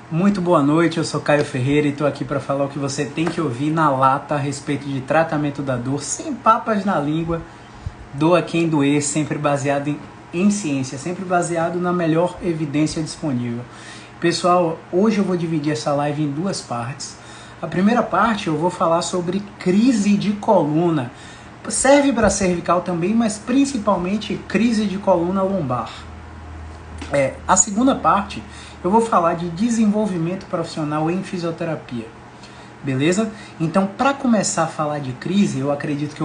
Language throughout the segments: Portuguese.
Muito boa noite, eu sou Caio Ferreira e estou aqui para falar o que você tem que ouvir na lata a respeito de tratamento da dor, sem papas na língua, doa quem doer, sempre baseado em ciência, sempre baseado na melhor evidência disponível. Pessoal, hoje eu vou dividir essa live em duas partes. A primeira parte eu vou falar sobre crise de coluna, serve para cervical também, mas principalmente crise de coluna lombar. A segunda parte eu vou falar de desenvolvimento profissional em fisioterapia, beleza? Então, para começar a falar de crise, eu acredito que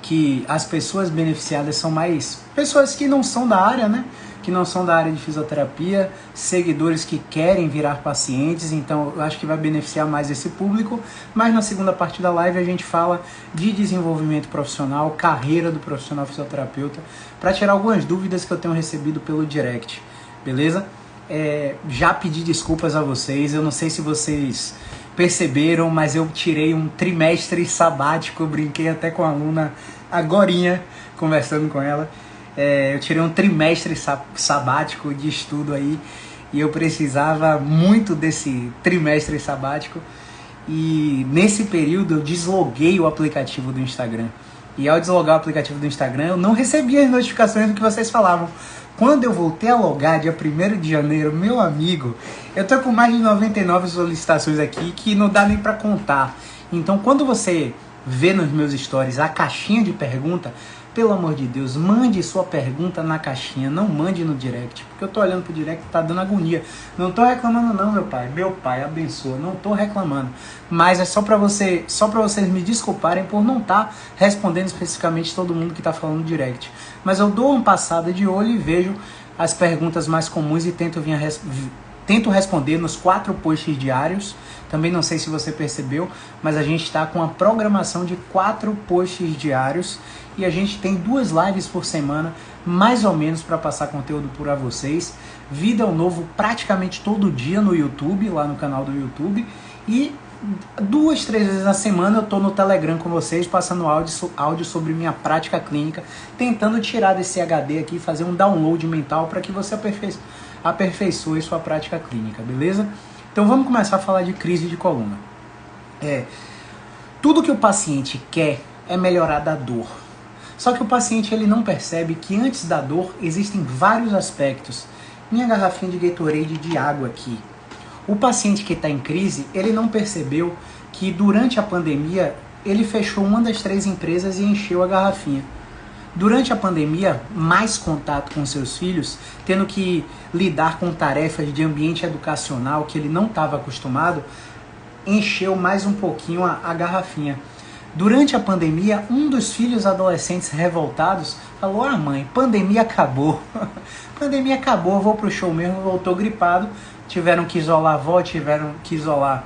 que as pessoas beneficiadas são mais pessoas que não são da área, né? Que não são da área de fisioterapia, seguidores que querem virar pacientes, então eu acho que vai beneficiar mais esse público. Mas na segunda parte da live a gente fala de desenvolvimento profissional, carreira do profissional fisioterapeuta, para tirar algumas dúvidas que eu tenho recebido pelo direct, beleza? Já pedi desculpas a vocês, eu não sei se vocês perceberam, mas eu tirei um trimestre sabático, eu brinquei até com a aluna agorinha, conversando com ela. Eu tirei um trimestre sabático de estudo aí, e eu precisava muito desse trimestre sabático, e nesse período eu desloguei o aplicativo do Instagram. E ao deslogar o aplicativo do Instagram, eu não recebia as notificações do que vocês falavam. Quando eu voltei a logar, dia 1º de janeiro, meu amigo, eu tô com mais de 99 solicitações aqui que não dá nem pra contar. Então, quando você vê nos meus stories a caixinha de pergunta, pelo amor de Deus, mande sua pergunta na caixinha, não mande no direct, porque eu tô olhando pro direct e tá dando agonia. Não tô reclamando não, meu pai abençoa, não tô reclamando. Mas é só pra vocês me desculparem por não estar respondendo especificamente todo mundo que tá falando no direct. Mas eu dou uma passada de olho e vejo as perguntas mais comuns e tento responder nos 4 posts diários. Também não sei se você percebeu, mas a gente está com a programação de 4 posts diários e a gente tem 2 lives por semana, mais ou menos, para passar conteúdo para vocês. Vídeo novo praticamente todo dia no YouTube, lá no canal do YouTube, e 2, 3 vezes na semana eu estou no Telegram com vocês, passando áudio sobre minha prática clínica, tentando tirar desse HD aqui, fazer um download mental para que você aperfeiçoe sua prática clínica, beleza? Então vamos começar a falar de crise de coluna. Tudo que o paciente quer é melhorar da dor. Só que o paciente ele não percebe que antes da dor existem vários aspectos. Minha garrafinha de Gatorade de água aqui. O paciente que está em crise, ele não percebeu que durante a pandemia ele fechou uma das 3 empresas e encheu a garrafinha. Durante a pandemia, mais contato com seus filhos, tendo que lidar com tarefas de ambiente educacional que ele não estava acostumado, encheu mais um pouquinho a garrafinha. Durante a pandemia, um dos filhos adolescentes revoltados falou: mãe, pandemia acabou. Pandemia acabou, vou pro show mesmo, voltou gripado. Tiveram que isolar a avó, tiveram que isolar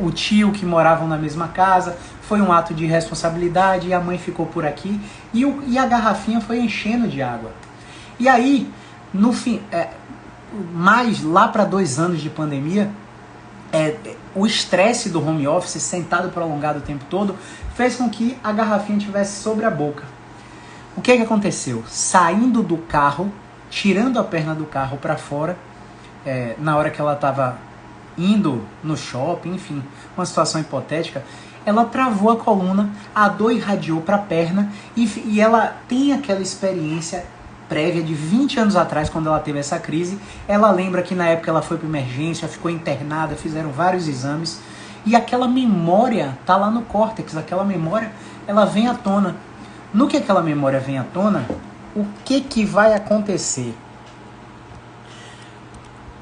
o tio que moravam na mesma casa. Foi um ato de responsabilidade e a mãe ficou por aqui e a garrafinha foi enchendo de água. E aí, no fim, mais lá para 2 anos de pandemia, o estresse do home office, sentado prolongado o tempo todo, fez com que a garrafinha estivesse sobre a boca. O que aconteceu? Saindo do carro, tirando a perna do carro para fora, na hora que ela estava indo no shopping, enfim, uma situação hipotética, ela travou a coluna, a dor irradiou para a perna e ela tem aquela experiência prévia de 20 anos atrás, quando ela teve essa crise. Ela lembra que na época ela foi para emergência, ficou internada, fizeram vários exames e aquela memória tá lá no córtex, aquela memória ela vem à tona. No que aquela memória vem à tona, o que vai acontecer?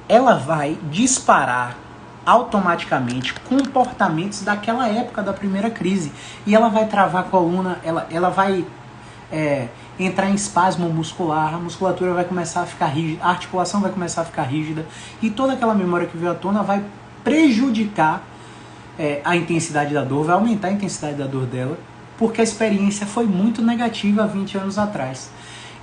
Ela vai disparar automaticamente comportamentos daquela época da primeira crise e ela vai travar a coluna, ela vai entrar em espasmo muscular, a musculatura vai começar a ficar rígida, a articulação vai começar a ficar rígida e toda aquela memória que veio à tona vai prejudicar a intensidade da dor, vai aumentar a intensidade da dor dela, porque a experiência foi muito negativa há 20 anos atrás.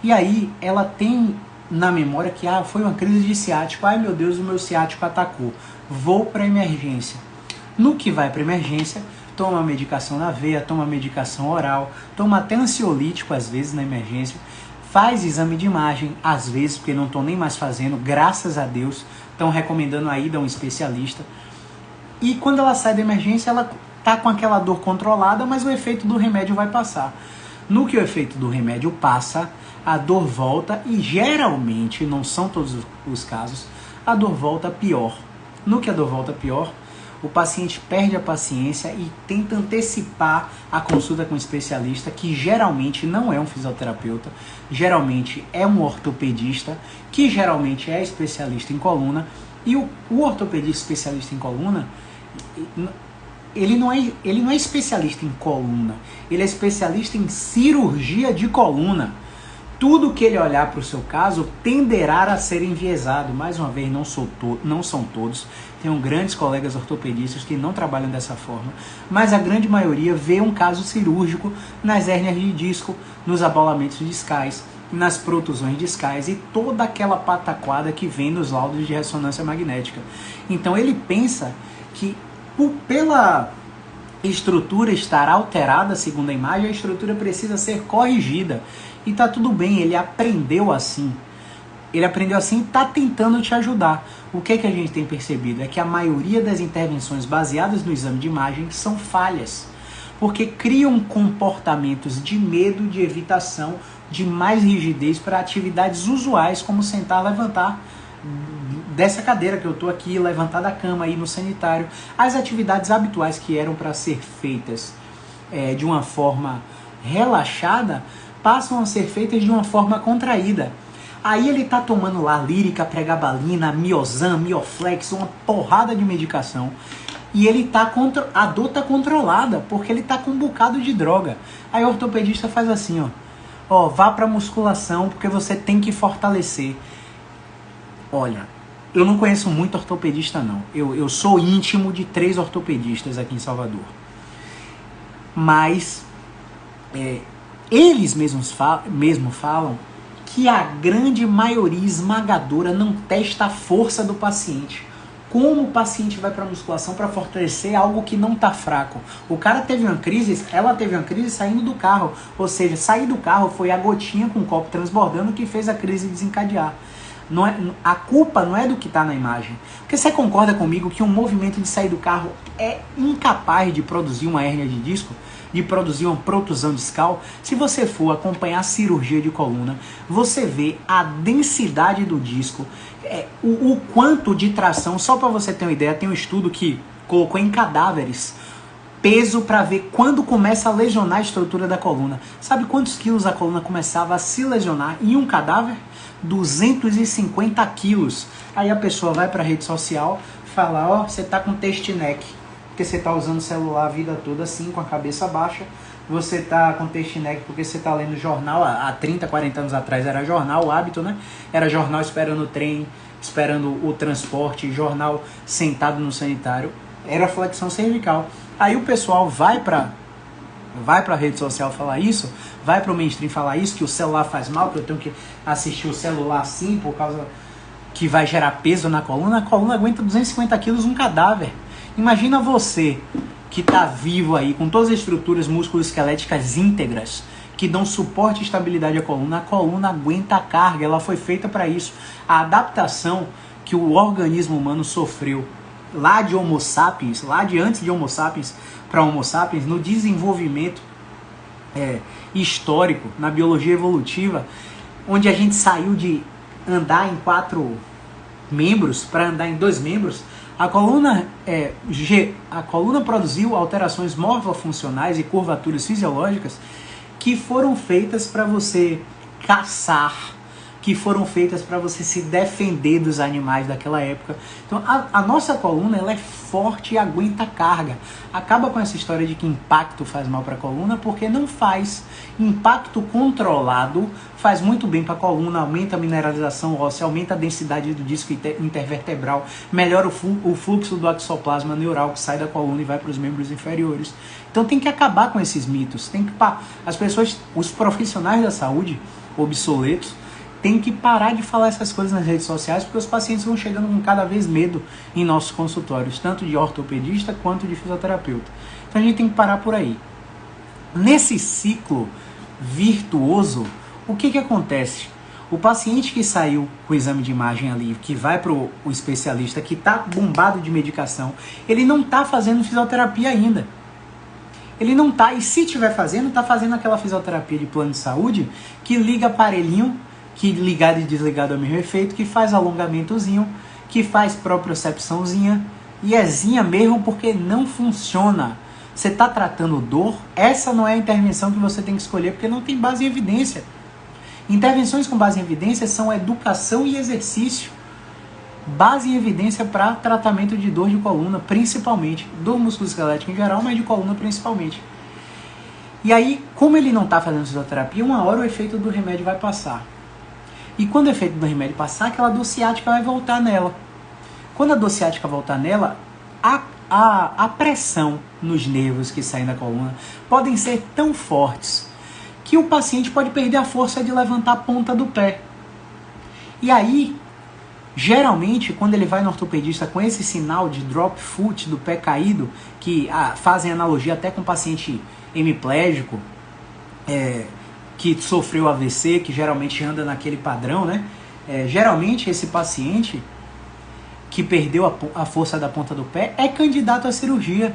E aí ela tem na memória que foi uma crise de ciático, ai meu Deus, o meu ciático atacou, vou para emergência. No que vai para emergência, toma medicação na veia, toma medicação oral, toma até ansiolítico às vezes na emergência, faz exame de imagem, às vezes, porque não estou nem mais fazendo, graças a Deus, estão recomendando a ida a um especialista. E quando ela sai da emergência, ela tá com aquela dor controlada, mas o efeito do remédio vai passar. No que o efeito do remédio passa, a dor volta e geralmente, não são todos os casos, a dor volta pior. No que a dor volta pior, o paciente perde a paciência e tenta antecipar a consulta com o especialista, que geralmente não é um fisioterapeuta, geralmente é um ortopedista, que geralmente é especialista em coluna. E o ortopedista especialista em coluna, ele não é especialista em coluna, ele é especialista em cirurgia de coluna. Tudo que ele olhar para o seu caso tenderá a ser enviesado. Mais uma vez, não são todos. Tenho grandes colegas ortopedistas que não trabalham dessa forma, mas a grande maioria vê um caso cirúrgico nas hérnias de disco, nos abalamentos discais, nas protusões discais e toda aquela pataquada que vem nos laudos de ressonância magnética. Então ele pensa que pela estrutura estar alterada, segundo a imagem, a estrutura precisa ser corrigida. E tá tudo bem, ele aprendeu assim. Ele aprendeu assim e está tentando te ajudar. O que a gente tem percebido é que a maioria das intervenções baseadas no exame de imagem são falhas, porque criam comportamentos de medo, de evitação, de mais rigidez para atividades usuais, como sentar, levantar dessa cadeira que eu estou aqui, levantar da cama, ir no sanitário. As atividades habituais que eram para ser feitas de uma forma relaxada, passam a ser feitas de uma forma contraída. Aí ele tá tomando lá lírica, pregabalina, miozan, mioflex, uma porrada de medicação. E ele a dor tá controlada, porque ele tá com um bocado de droga. Aí o ortopedista faz assim, ó, vá pra musculação, porque você tem que fortalecer. Olha, eu não conheço muito ortopedista não. Eu sou íntimo de 3 ortopedistas aqui em Salvador. Mas eles mesmo falam que a grande maioria esmagadora não testa a força do paciente. Como o paciente vai para a musculação para fortalecer algo que não está fraco? O cara teve uma crise, ela teve uma crise saindo do carro. Ou seja, sair do carro foi a gotinha com o copo transbordando que fez a crise desencadear. A culpa não é do que está na imagem. Porque você concorda comigo que um movimento de sair do carro é incapaz de produzir uma hérnia de disco? De produzir uma protusão discal? Se você for acompanhar a cirurgia de coluna, você vê a densidade do disco, o quanto de tração. Só para você ter uma ideia, tem um estudo que colocou em cadáveres peso para ver quando começa a lesionar a estrutura da coluna. Sabe quantos quilos a coluna começava a se lesionar em um cadáver? 250 quilos. Aí a pessoa vai para a rede social, fala, você tá com test neck, porque você está usando o celular a vida toda assim, com a cabeça baixa. Você está com test neck porque você está lendo jornal. Há 30, 40 anos atrás era jornal, o hábito, né? Era jornal esperando o trem, esperando o transporte, jornal sentado no sanitário. Era flexão cervical. Aí o pessoal vai para a rede social falar isso, vai para o mainstream falar isso, que o celular faz mal, que eu tenho que assistir o celular assim, por causa que vai gerar peso na coluna. A coluna aguenta 250 quilos, um cadáver. Imagina você que está vivo aí, com todas as estruturas musculoesqueléticas íntegras, que dão suporte e estabilidade à coluna. A coluna aguenta a carga, ela foi feita para isso. A adaptação que o organismo humano sofreu lá de Homo sapiens, lá de antes de Homo sapiens para Homo sapiens, no desenvolvimento histórico, na biologia evolutiva, onde a gente saiu de andar em 4 membros para andar em 2 membros. A coluna produziu alterações morfofuncionais e curvaturas fisiológicas que foram feitas para você caçar, que foram feitas para você se defender dos animais daquela época. Então a nossa coluna, ela é forte e aguenta carga. Acaba com essa história de que impacto faz mal para a coluna, porque não faz. Impacto controlado faz muito bem para a coluna, aumenta a mineralização óssea, aumenta a densidade do disco intervertebral, melhora o fluxo do axoplasma neural que sai da coluna e vai para os membros inferiores. Então tem que acabar com esses mitos. As pessoas, os profissionais da saúde obsoletos, tem que parar de falar essas coisas nas redes sociais, porque os pacientes vão chegando com cada vez medo em nossos consultórios, tanto de ortopedista quanto de fisioterapeuta. Então a gente tem que parar por aí. Nesse ciclo virtuoso, o que acontece? O paciente que saiu com o exame de imagem ali, que vai para o especialista, que está bombado de medicação, ele não está fazendo fisioterapia ainda. Ele não está, e se estiver fazendo, está fazendo aquela fisioterapia de plano de saúde que liga aparelhinho, que ligado e desligado ao mesmo efeito, que faz alongamentozinho, que faz propriocepçãozinha, e é zinha mesmo porque não funciona. Você está tratando dor, essa não é a intervenção que você tem que escolher, porque não tem base em evidência. Intervenções com base em evidência são educação e exercício. Base em evidência para tratamento de dor de coluna, principalmente. Dor musculoesquelética em geral, mas de coluna principalmente. E aí, como ele não está fazendo fisioterapia, uma hora o efeito do remédio vai passar. E quando o efeito do remédio passar, aquela dor ciática vai voltar nela. Quando a dor ciática voltar nela, a pressão nos nervos que saem da coluna podem ser tão fortes que o paciente pode perder a força de levantar a ponta do pé. E aí, geralmente, quando ele vai no ortopedista com esse sinal de drop foot, do pé caído, que fazem analogia até com o paciente hemiplégico, que sofreu AVC, que geralmente anda naquele padrão, né? Geralmente esse paciente que perdeu a força da ponta do pé é candidato à cirurgia.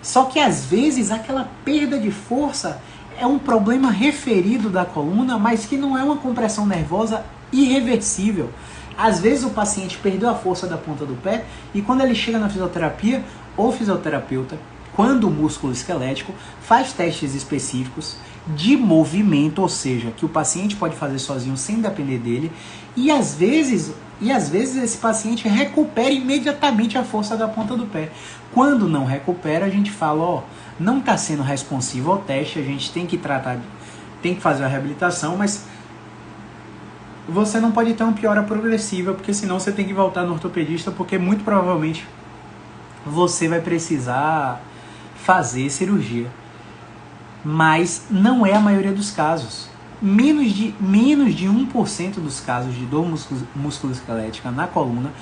Só que às vezes aquela perda de força é um problema referido da coluna, mas que não é uma compressão nervosa irreversível. Às vezes o paciente perdeu a força da ponta do pé e quando ele chega na fisioterapia, o fisioterapeuta, quando o músculo esquelético, faz testes específicos de movimento, ou seja, que o paciente pode fazer sozinho sem depender dele, e às vezes esse paciente recupera imediatamente a força da ponta do pé. Quando não recupera, a gente fala, não está sendo responsivo ao teste, a gente tem que tratar, tem que fazer a reabilitação, mas você não pode ter uma piora progressiva, porque senão você tem que voltar no ortopedista, porque muito provavelmente você vai precisar fazer cirurgia. Mas não é a maioria dos casos. Menos de 1% dos casos de dor musculoesquelética na coluna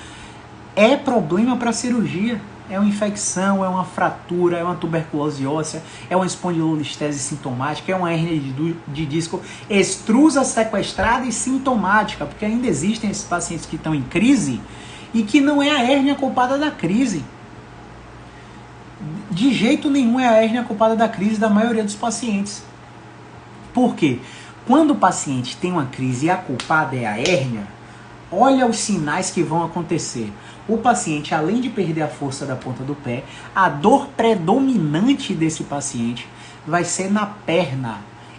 é problema para cirurgia. É uma infecção, é uma fratura, é uma tuberculose óssea, é uma espondilolistese sintomática, é uma hérnia de disco extrusa, sequestrada e sintomática, porque ainda existem esses pacientes que estão em crise e que não é a hérnia culpada da crise. De jeito nenhum é a hérnia culpada da crise da maioria dos pacientes. Por quê? Quando o paciente tem uma crise e a culpada é a hérnia, olha os sinais que vão acontecer. O paciente, além de perder a força da ponta do pé, a dor predominante desse paciente vai ser na perna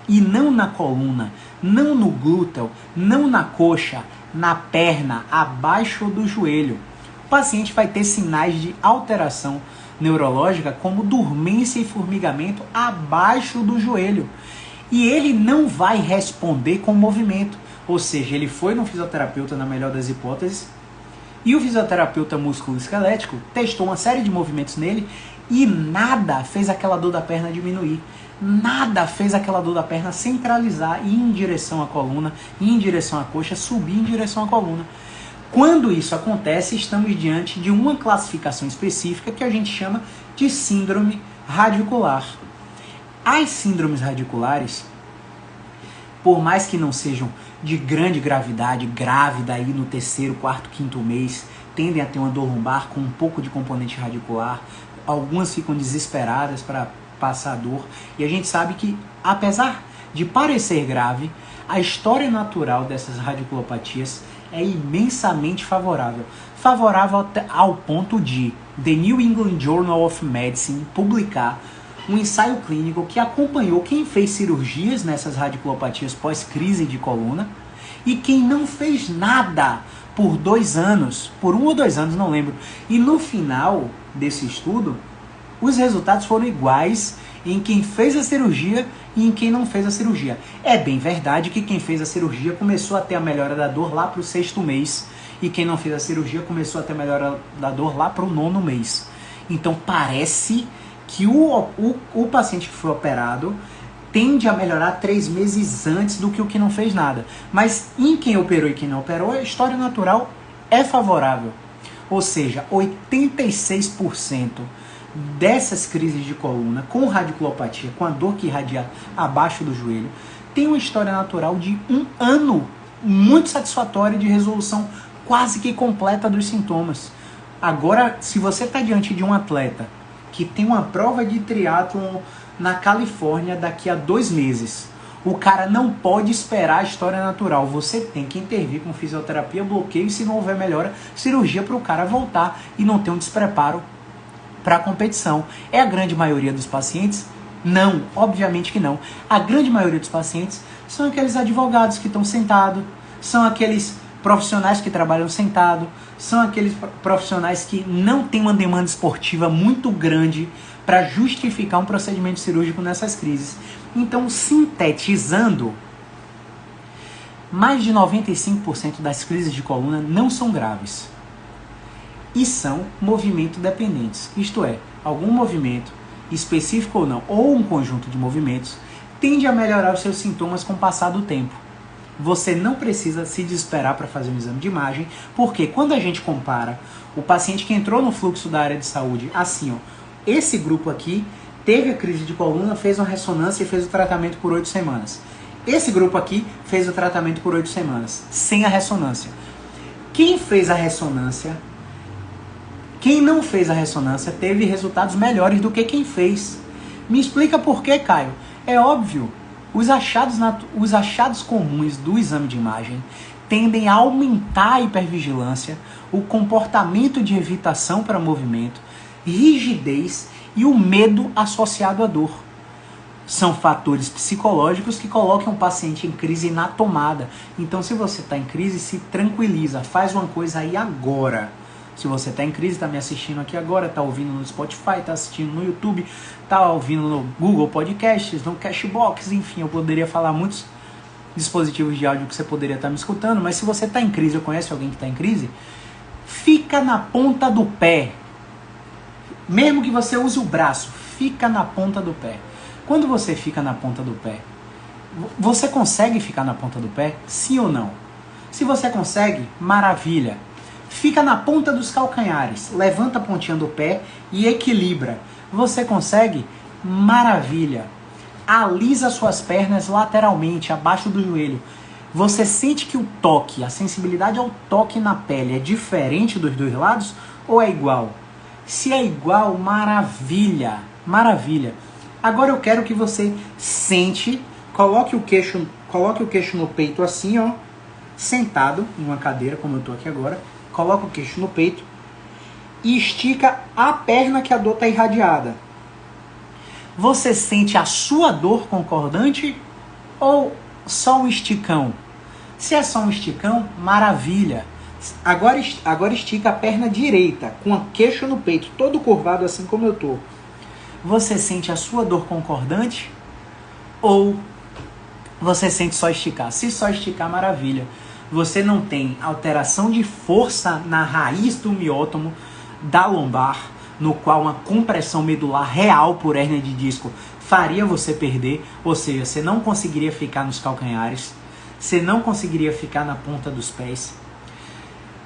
e não na coluna, não no glúteo, não na coxa, na perna, abaixo do joelho. O paciente vai ter sinais de alteração neurológica como dormência e formigamento abaixo do joelho. E ele não vai responder com movimento. Ou seja, ele foi no fisioterapeuta na melhor das hipóteses, e o fisioterapeuta músculo-esquelético testou uma série de movimentos nele e nada fez aquela dor da perna diminuir. Nada fez aquela dor da perna centralizar e ir em direção à coluna, ir em direção à coxa, subir em direção à coluna. Quando isso acontece, estamos diante de uma classificação específica que a gente chama de síndrome radicular. As síndromes radiculares, por mais que não sejam de grande gravidade, grávida aí no terceiro, quarto, quinto mês, tendem a ter uma dor lombar com um pouco de componente radicular. Algumas ficam desesperadas para passar a dor. E a gente sabe que, apesar de parecer grave, a história natural dessas radiculopatias é imensamente favorável. Favorável ao ponto de The New England Journal of Medicine publicar um ensaio clínico que acompanhou quem fez cirurgias nessas radiculopatias pós-crise de coluna e quem não fez nada por 2 anos, por 1 ou 2 anos, não lembro. E no final desse estudo, os resultados foram iguais em quem fez a cirurgia e em quem não fez a cirurgia. É bem verdade que quem fez a cirurgia começou a ter a melhora da dor lá para o 6º mês e quem não fez a cirurgia começou a ter a melhora da dor lá para o 9º mês. Então parece que o paciente que foi operado tende a melhorar 3 meses antes do que o que não fez nada. Mas em quem operou e quem não operou, a história natural é favorável. Ou seja, 86% dessas crises de coluna com radiculopatia, com a dor que irradia abaixo do joelho, tem uma história natural de 1 ano. muito satisfatória de resolução quase que completa dos sintomas. Agora, se você está diante de um atleta que tem uma prova de triatlon na Califórnia daqui a 2 meses, o cara não pode esperar a história natural. Você tem que intervir com fisioterapia, bloqueio, e se não houver melhora, cirurgia para o cara voltar e não ter um despreparo para a competição. É a grande maioria dos pacientes? Não, obviamente que não. A grande maioria dos pacientes são aqueles advogados que estão sentados, são aqueles profissionais que trabalham sentado, são aqueles profissionais que não têm uma demanda esportiva muito grande para justificar um procedimento cirúrgico nessas crises. Então, sintetizando, mais de 95% das crises de coluna não são graves e são movimento dependentes. Isto é, algum movimento, específico ou não, ou um conjunto de movimentos, tende a melhorar os seus sintomas com o passar do tempo. Você não precisa se desesperar para fazer um exame de imagem, porque quando a gente compara o paciente que entrou no fluxo da área de saúde, assim, ó, esse grupo aqui teve a crise de coluna, fez uma ressonância e fez o tratamento por 8 semanas. Esse grupo aqui fez o tratamento por 8 semanas, sem a ressonância. Quem fez a ressonância, quem não fez a ressonância, teve resultados melhores do que quem fez. Me explica por quê, Caio? É óbvio, os achados comuns do exame de imagem tendem a aumentar a hipervigilância, o comportamento de evitação para movimento, rigidez e o medo associado à dor. São fatores psicológicos que colocam o paciente em crise na tomada. Então, se você está em crise, se tranquiliza, faz uma coisa aí agora. Se você está em crise, está me assistindo aqui agora, está ouvindo no Spotify, está assistindo no YouTube, está ouvindo no Google Podcasts, no Cashbox, enfim, eu poderia falar muitos dispositivos de áudio que você poderia estar me escutando, mas se você está em crise ou conhece alguém que está em crise, fica na ponta do pé. Mesmo que você use o braço, fica na ponta do pé. Quando você fica na ponta do pé, você consegue ficar na ponta do pé? Sim ou não? Se você consegue, maravilha. Fica na ponta dos calcanhares, levanta a pontinha do pé e equilibra. Você consegue? Maravilha. Alisa suas pernas lateralmente, abaixo do joelho. Você sente que o toque, a sensibilidade ao toque na pele é diferente dos dois lados ou é igual? Se é igual, maravilha, maravilha. Agora eu quero que você sente, coloque o queixo no peito assim, ó, sentado em uma cadeira, como eu estou aqui agora. Coloca o queixo no peito e estica a perna que a dor está irradiada. Você sente a sua dor concordante ou só um esticão? Se é só um esticão, maravilha. Agora estica a perna direita, com o queixo no peito, todo curvado assim como eu estou. Você sente a sua dor concordante ou você sente só esticar? Se só esticar, maravilha. Você não tem alteração de força na raiz do miótomo da lombar, no qual uma compressão medular real por hérnia de disco faria você perder, ou seja, você não conseguiria ficar nos calcanhares, você não conseguiria ficar na ponta dos pés.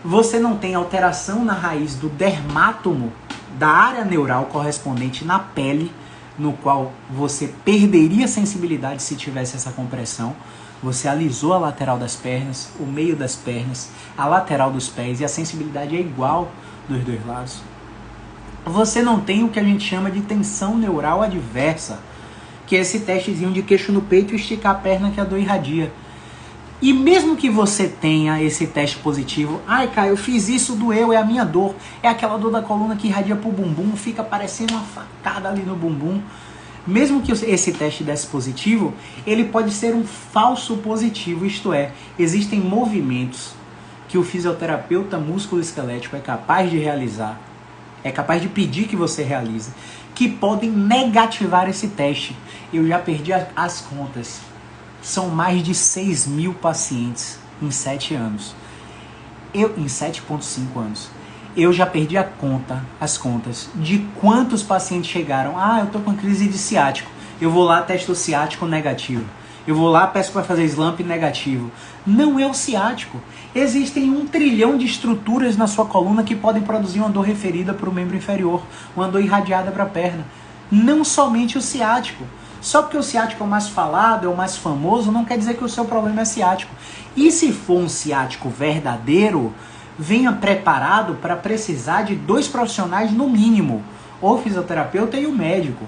Você não tem alteração na raiz do dermátomo da área neural correspondente na pele, no qual você perderia sensibilidade se tivesse essa compressão. Você alisou a lateral das pernas, o meio das pernas, a lateral dos pés e a sensibilidade é igual dos dois lados. Você não tem o que a gente chama de tensão neural adversa, que é esse testezinho de queixo no peito e esticar a perna que a dor irradia. E mesmo que você tenha esse teste positivo, ai, Caio, eu fiz isso, doeu, é a minha dor, é aquela dor da coluna que irradia pro bumbum, fica parecendo uma facada ali no bumbum. Mesmo que esse teste desse positivo, ele pode ser um falso positivo, isto é, existem movimentos que o fisioterapeuta músculo-esquelético é capaz de realizar, é capaz de pedir que você realize, que podem negativar esse teste. Eu já perdi as contas. São mais de 6.000 pacientes em 7 anos. Em 7,5 anos. Eu já perdi as contas de quantos pacientes chegaram. Ah, eu tô com crise de ciático. Eu vou lá, testo o ciático negativo. Eu vou lá, peço para fazer slump negativo. Não é o ciático. Existem 1 trilhão de estruturas na sua coluna que podem produzir uma dor referida para o membro inferior, uma dor irradiada para a perna. Não somente o ciático. Só porque o ciático é o mais falado, é o mais famoso, não quer dizer que o seu problema é ciático. E se for um ciático verdadeiro, venha preparado para precisar de 2 profissionais no mínimo, o fisioterapeuta e o médico.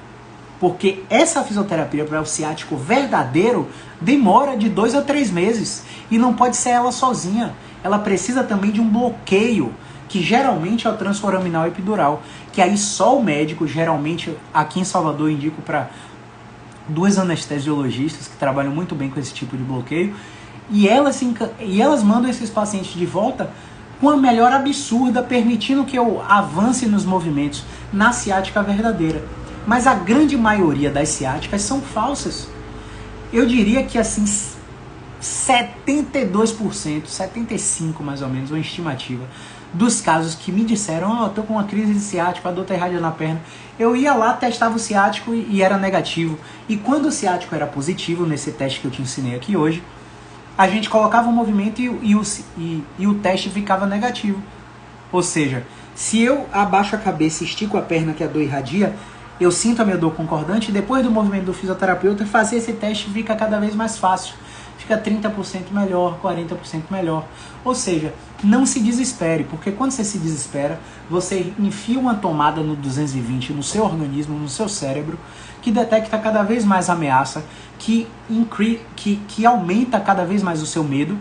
Porque essa fisioterapia para o ciático verdadeiro demora de 2 a 3 meses. E não pode ser ela sozinha. Ela precisa também de um bloqueio, que geralmente é o transforaminal epidural. Que aí só o médico, geralmente aqui em Salvador eu indico para 2 anestesiologistas que trabalham muito bem com esse tipo de bloqueio. E elas mandam esses pacientes de volta com a melhora absurda, permitindo que eu avance nos movimentos na ciática verdadeira. Mas a grande maioria das ciáticas são falsas. Eu diria que assim 72%, 75% mais ou menos, uma estimativa, dos casos que me disseram, tô com uma crise de ciático, a dor tá irradiando na perna, eu ia lá, testava o ciático e era negativo. E quando o ciático era positivo, nesse teste que eu te ensinei aqui hoje, a gente colocava o movimento e o teste ficava negativo. Ou seja, se eu abaixo a cabeça e estico a perna que a dor irradia, eu sinto a minha dor concordante, e depois do movimento do fisioterapeuta, fazer esse teste fica cada vez mais fácil. Fica 30% melhor, 40% melhor. Ou seja, não se desespere, porque quando você se desespera, você enfia uma tomada no 220 no seu organismo, no seu cérebro, que detecta cada vez mais ameaça, que aumenta cada vez mais o seu medo,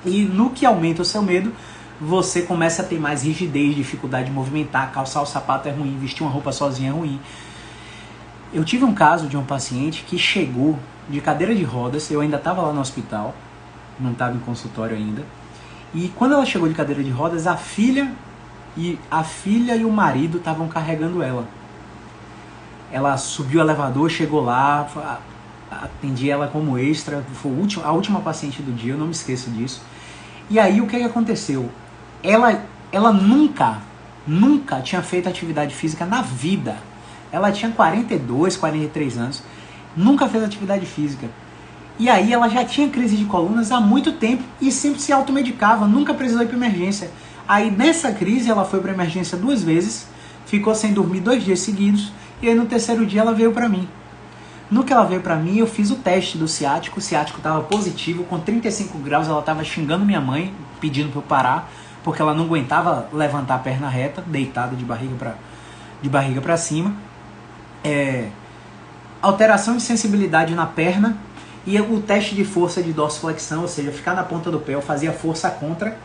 e no que aumenta o seu medo, você começa a ter mais rigidez, dificuldade de movimentar, calçar o sapato é ruim, vestir uma roupa sozinha é ruim. Eu tive um caso de um paciente que chegou de cadeira de rodas, eu ainda estava lá no hospital, não estava em consultório ainda, e quando ela chegou de cadeira de rodas, a filha e o marido estavam carregando ela. Ela subiu o elevador, chegou lá, atendi ela como extra, foi a última paciente do dia, eu não me esqueço disso. E aí o que aconteceu? Ela nunca tinha feito atividade física na vida. Ela tinha 42, 43 anos, nunca fez atividade física. E aí ela já tinha crise de colunas há muito tempo e sempre se automedicava, nunca precisou ir para emergência. Aí nessa crise ela foi para emergência 2 vezes, ficou sem dormir 2 dias seguidos, e aí no 3º dia ela veio para mim. No que ela veio para mim, eu fiz o teste do ciático, o ciático estava positivo, com 35 graus, ela estava xingando minha mãe, pedindo para eu parar, porque ela não aguentava levantar a perna reta, deitada de barriga para cima. Alteração de sensibilidade na perna, e o teste de força de dorsiflexão, ou seja, ficar na ponta do pé, eu fazia força contra,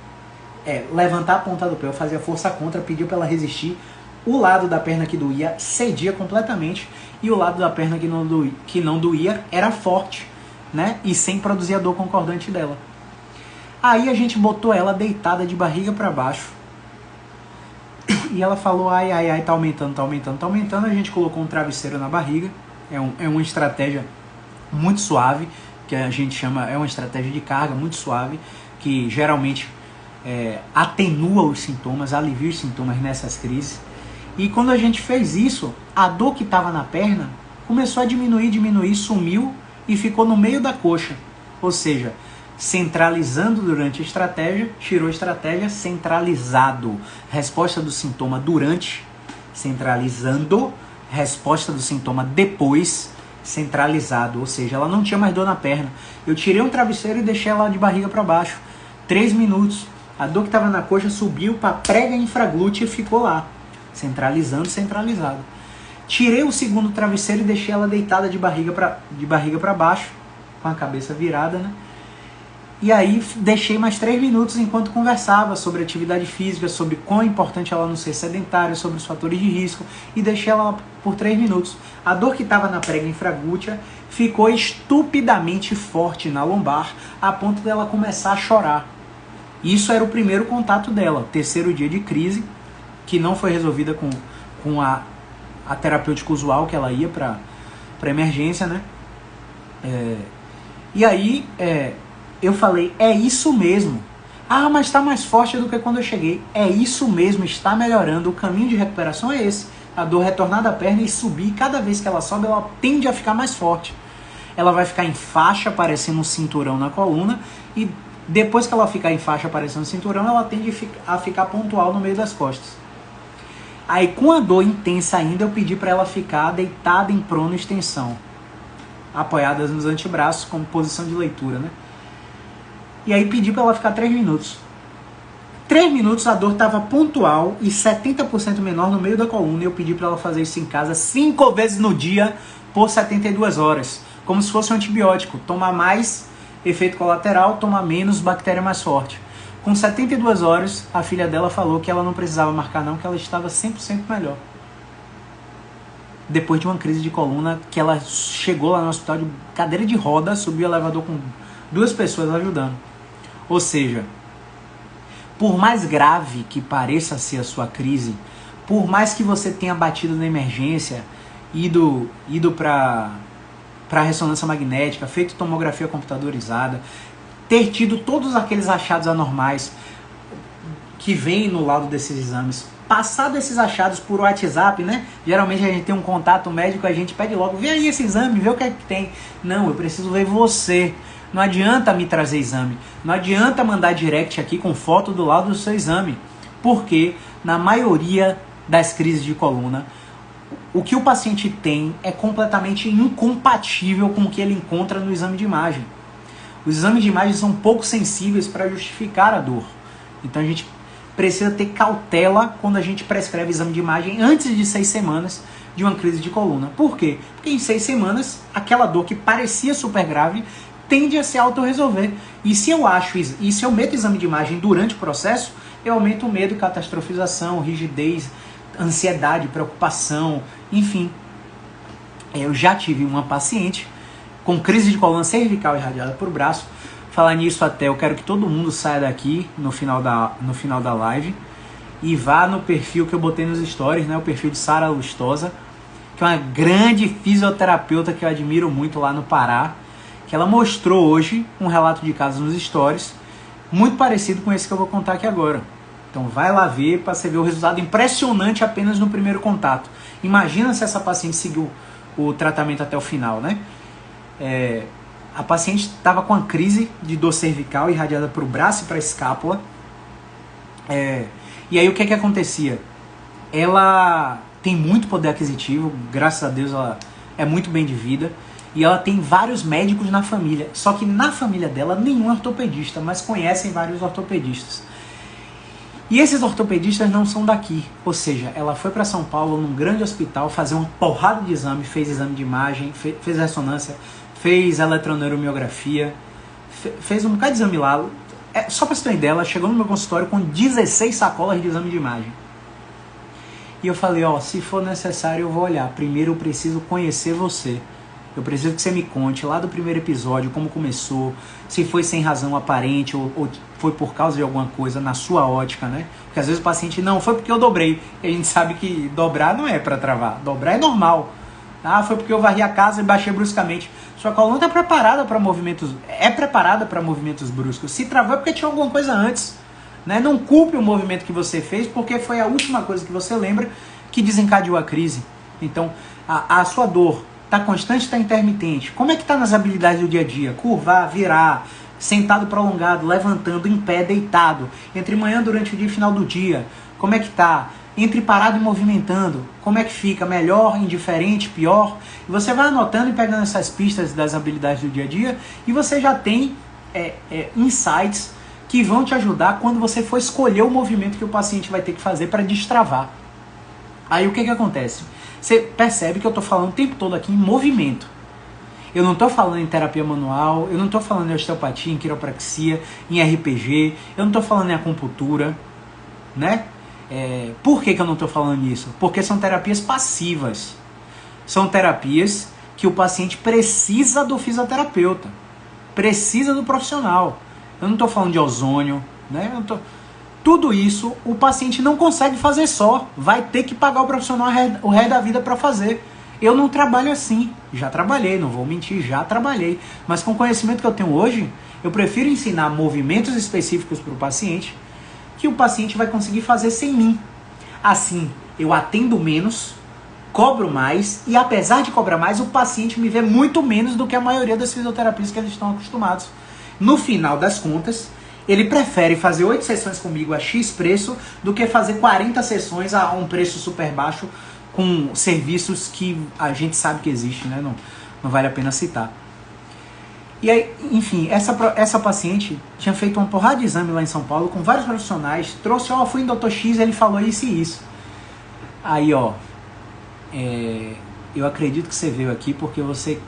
levantar a ponta do pé, eu fazia força contra, pediu para ela resistir, o lado da perna que doía cedia completamente, e o lado da perna que não doía era forte, né? E sem produzir a dor concordante dela. Aí a gente botou ela deitada de barriga para baixo, e ela falou, ai, tá aumentando, a gente colocou um travesseiro na barriga, é uma estratégia muito suave, que a gente chama, é uma estratégia de carga muito suave, que geralmente atenua os sintomas, alivia os sintomas nessas crises. E quando a gente fez isso, a dor que estava na perna começou a diminuir, sumiu e ficou no meio da coxa. Ou seja, centralizando durante a estratégia, tirou a estratégia, centralizado. Resposta do sintoma durante, centralizando. Resposta do sintoma depois, centralizado. Ou seja, ela não tinha mais dor na perna. Eu tirei um travesseiro e deixei ela de barriga para baixo. 3 minutos. A dor que estava na coxa subiu para a prega infraglútea e ficou lá. Centralizado. Tirei o segundo travesseiro e deixei ela deitada de barriga para baixo, com a cabeça virada, né? E aí deixei mais 3 minutos enquanto conversava sobre atividade física, sobre quão é importante ela não ser sedentária, sobre os fatores de risco, e deixei ela por 3 minutos. A dor que estava na prega infraglútea ficou estupidamente forte na lombar, a ponto dela começar a chorar. Isso era o primeiro contato dela, 3º dia de crise, que não foi resolvida com a terapêutica usual, que ela ia para emergência, né? E aí eu falei, é isso mesmo. Ah, mas está mais forte do que quando eu cheguei. É isso mesmo, está melhorando. O caminho de recuperação é esse. A dor retornar da perna e subir. Cada vez que ela sobe, ela tende a ficar mais forte. Ela vai ficar em faixa, parecendo um cinturão na coluna. E depois que ela ficar em faixa, parecendo um cinturão, ela tende a ficar pontual no meio das costas. Aí, com a dor intensa ainda, eu pedi para ela ficar deitada em prono extensão. apoiadas nos antebraços, como posição de leitura, né? E aí pedi para ela ficar 3 minutos. 3 minutos a dor estava pontual e 70% menor no meio da coluna, e eu pedi para ela fazer isso em casa 5 vezes no dia por 72 horas, como se fosse um antibiótico, tomar mais, efeito colateral, tomar menos, bactéria mais forte. Com 72 horas, a filha dela falou que ela não precisava marcar não, que ela estava 100% melhor. Depois de uma crise de coluna, que ela chegou lá no hospital de cadeira de roda, subiu o elevador com 2 pessoas ajudando. Ou seja, por mais grave que pareça ser a sua crise, por mais que você tenha batido na emergência, ido para ressonância magnética, feito tomografia computadorizada, ter tido todos aqueles achados anormais que vêm no laudo desses exames, passado esses achados por WhatsApp, né? Geralmente a gente tem um contato médico, a gente pede logo, vê aí esse exame, vê o que é que tem. Não, eu preciso ver você. Não adianta me trazer exame. Não adianta mandar direct aqui com foto do laudo do seu exame. Porque na maioria das crises de coluna, o que o paciente tem é completamente incompatível com o que ele encontra no exame de imagem. Os exames de imagem são pouco sensíveis para justificar a dor. Então a gente precisa ter cautela quando a gente prescreve exame de imagem antes de 6 semanas de uma crise de coluna. Por quê? Porque em 6 semanas, aquela dor que parecia super grave tende a se autorresolver. E se eu meto exame de imagem durante o processo, eu aumento o medo, catastrofização, rigidez, ansiedade, preocupação, enfim. Eu já tive uma paciente com crise de coluna cervical irradiada por braço. Falar nisso até, eu quero que todo mundo saia daqui no final da live e vá no perfil que eu botei nos stories, né, o perfil de Sara Lustosa, que é uma grande fisioterapeuta que eu admiro muito lá no Pará, que ela mostrou hoje um relato de caso nos stories, muito parecido com esse que eu vou contar aqui agora. Então vai lá ver para você ver o resultado impressionante apenas no primeiro contato. Imagina se essa paciente seguiu o tratamento até o final, né? A paciente estava com uma crise de dor cervical irradiada para o braço e para a escápula. E aí o que acontecia? Ela tem muito poder aquisitivo, graças a Deus ela é muito bem de vida. E ela tem vários médicos na família. Só que na família dela nenhum é ortopedista, mas conhecem vários ortopedistas. E esses ortopedistas não são daqui. Ou seja, ela foi para São Paulo, num grande hospital, fazer uma porrada de exame, fez exame de imagem, fez ressonância, fez eletroneuromiografia, fez um bocado de exame lá. Só para você ter uma ideia, ela chegou no meu consultório com 16 sacolas de exame de imagem. E eu falei, se for necessário eu vou olhar. Primeiro eu preciso conhecer você. Eu preciso que você me conte lá do primeiro episódio, como começou, se foi sem razão aparente ou foi por causa de alguma coisa na sua ótica, né? Porque às vezes o paciente, não, foi porque eu dobrei. E a gente sabe que dobrar não é para travar, dobrar é normal. Foi porque eu varri a casa e baixei bruscamente. Sua coluna está preparada para movimentos bruscos. Se travou é porque tinha alguma coisa antes, né? Não culpe o movimento que você fez, porque foi a última coisa que você lembra que desencadeou a crise. Então, a sua dor está constante, está intermitente. Como é que está nas habilidades do dia a dia? Curvar, virar, sentado prolongado, levantando, em pé, deitado. Entre manhã, durante o dia e final do dia. Como é que está? Entre parado e movimentando. Como é que fica? Melhor, indiferente, pior? E você vai anotando e pegando essas pistas das habilidades do dia a dia e você já tem insights que vão te ajudar quando você for escolher o movimento que o paciente vai ter que fazer para destravar. Aí o que acontece? Você percebe que eu estou falando o tempo todo aqui em movimento. Eu não estou falando em terapia manual, eu não estou falando em osteopatia, em quiropraxia, em RPG, eu não estou falando em acupuntura, né? Por que eu não estou falando nisso? Porque são terapias passivas. São terapias que o paciente precisa do fisioterapeuta, precisa do profissional. Eu não estou falando de ozônio, né? Tudo isso o paciente não consegue fazer só. Vai ter que pagar o profissional o resto da vida para fazer. Eu não trabalho assim. Já trabalhei, não vou mentir, já trabalhei. Mas com o conhecimento que eu tenho hoje, eu prefiro ensinar movimentos específicos para o paciente que o paciente vai conseguir fazer sem mim. Assim, eu atendo menos, cobro mais e apesar de cobrar mais, o paciente me vê muito menos do que a maioria das fisioterapias que eles estão acostumados. No final das contas, ele prefere fazer 8 sessões comigo a X preço do que fazer 40 sessões a um preço super baixo com serviços que a gente sabe que existe, né? não vale a pena citar. E aí, enfim, essa paciente tinha feito uma porrada de exame lá em São Paulo com vários profissionais, trouxe, fui em Dr. X, ele falou isso e isso. Aí, eu acredito que você veio aqui porque você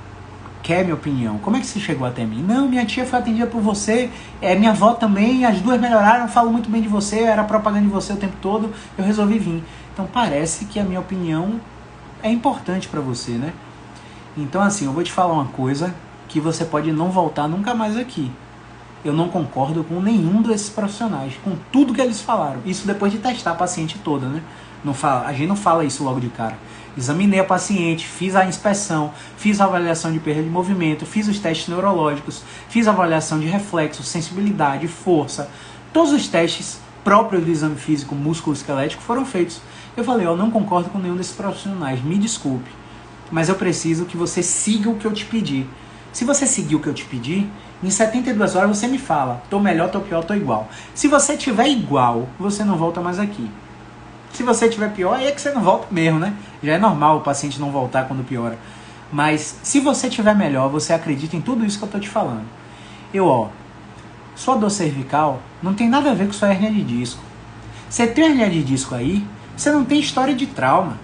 quer minha opinião. Como é que você chegou até mim? Não, minha tia foi atendida por você, minha avó também, as duas melhoraram, falo muito bem de você, era propaganda de você o tempo todo, eu resolvi vir. Então parece que a minha opinião é importante para você, né? Então assim, eu vou te falar uma coisa que você pode não voltar nunca mais aqui. Eu não concordo com nenhum desses profissionais, com tudo que eles falaram. Isso depois de testar a paciente toda, né? A gente não fala isso logo de cara. Examinei a paciente, fiz a inspeção, fiz a avaliação de perda de movimento, fiz os testes neurológicos, fiz a avaliação de reflexo, sensibilidade, força. Todos os testes próprios do exame físico músculo-esquelético foram feitos. Eu falei, eu não concordo com nenhum desses profissionais, me desculpe, mas eu preciso que você siga o que eu te pedi. Se você seguir o que eu te pedi, em 72 horas você me fala, tô melhor, tô pior, tô igual. Se você tiver igual, você não volta mais aqui. Se você tiver pior, aí é que você não volta mesmo, né? Já é normal o paciente não voltar quando piora. Mas se você tiver melhor, você acredita em tudo isso que eu tô te falando. Sua dor cervical não tem nada a ver com sua hérnia de disco. Você tem hérnia de disco aí, você não tem história de trauma.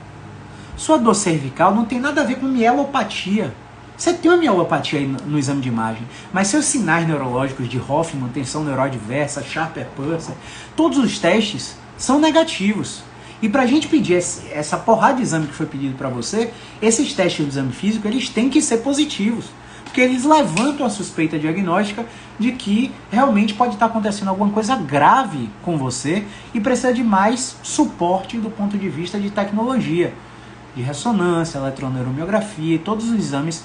Sua dor cervical não tem nada a ver com mielopatia. Você tem uma mielopatia aí no exame de imagem, mas seus sinais neurológicos de Hoffman, tensão neural diversa, Sharper-Purser, todos os testes são negativos. E pra gente pedir essa porrada de exame que foi pedido pra você, esses testes do exame físico, eles têm que ser positivos. Porque eles levantam a suspeita diagnóstica de que realmente pode estar acontecendo alguma coisa grave com você e precisa de mais suporte do ponto de vista de tecnologia, de ressonância, eletroneuromiografia e todos os exames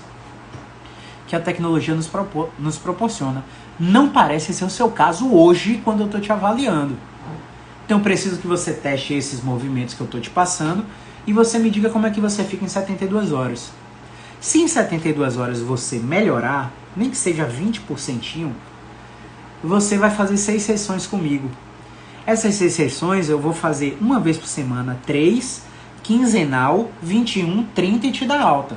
que a tecnologia nos proporciona. Não parece ser o seu caso hoje, quando eu estou te avaliando. Então eu preciso que você teste esses movimentos que eu estou te passando e você me diga como é que você fica em 72 horas. Se em 72 horas você melhorar, nem que seja 20%, você vai fazer 6 sessões comigo. Essas 6 sessões eu vou fazer uma vez por semana, 3, quinzenal, 21, 30 e te dar alta.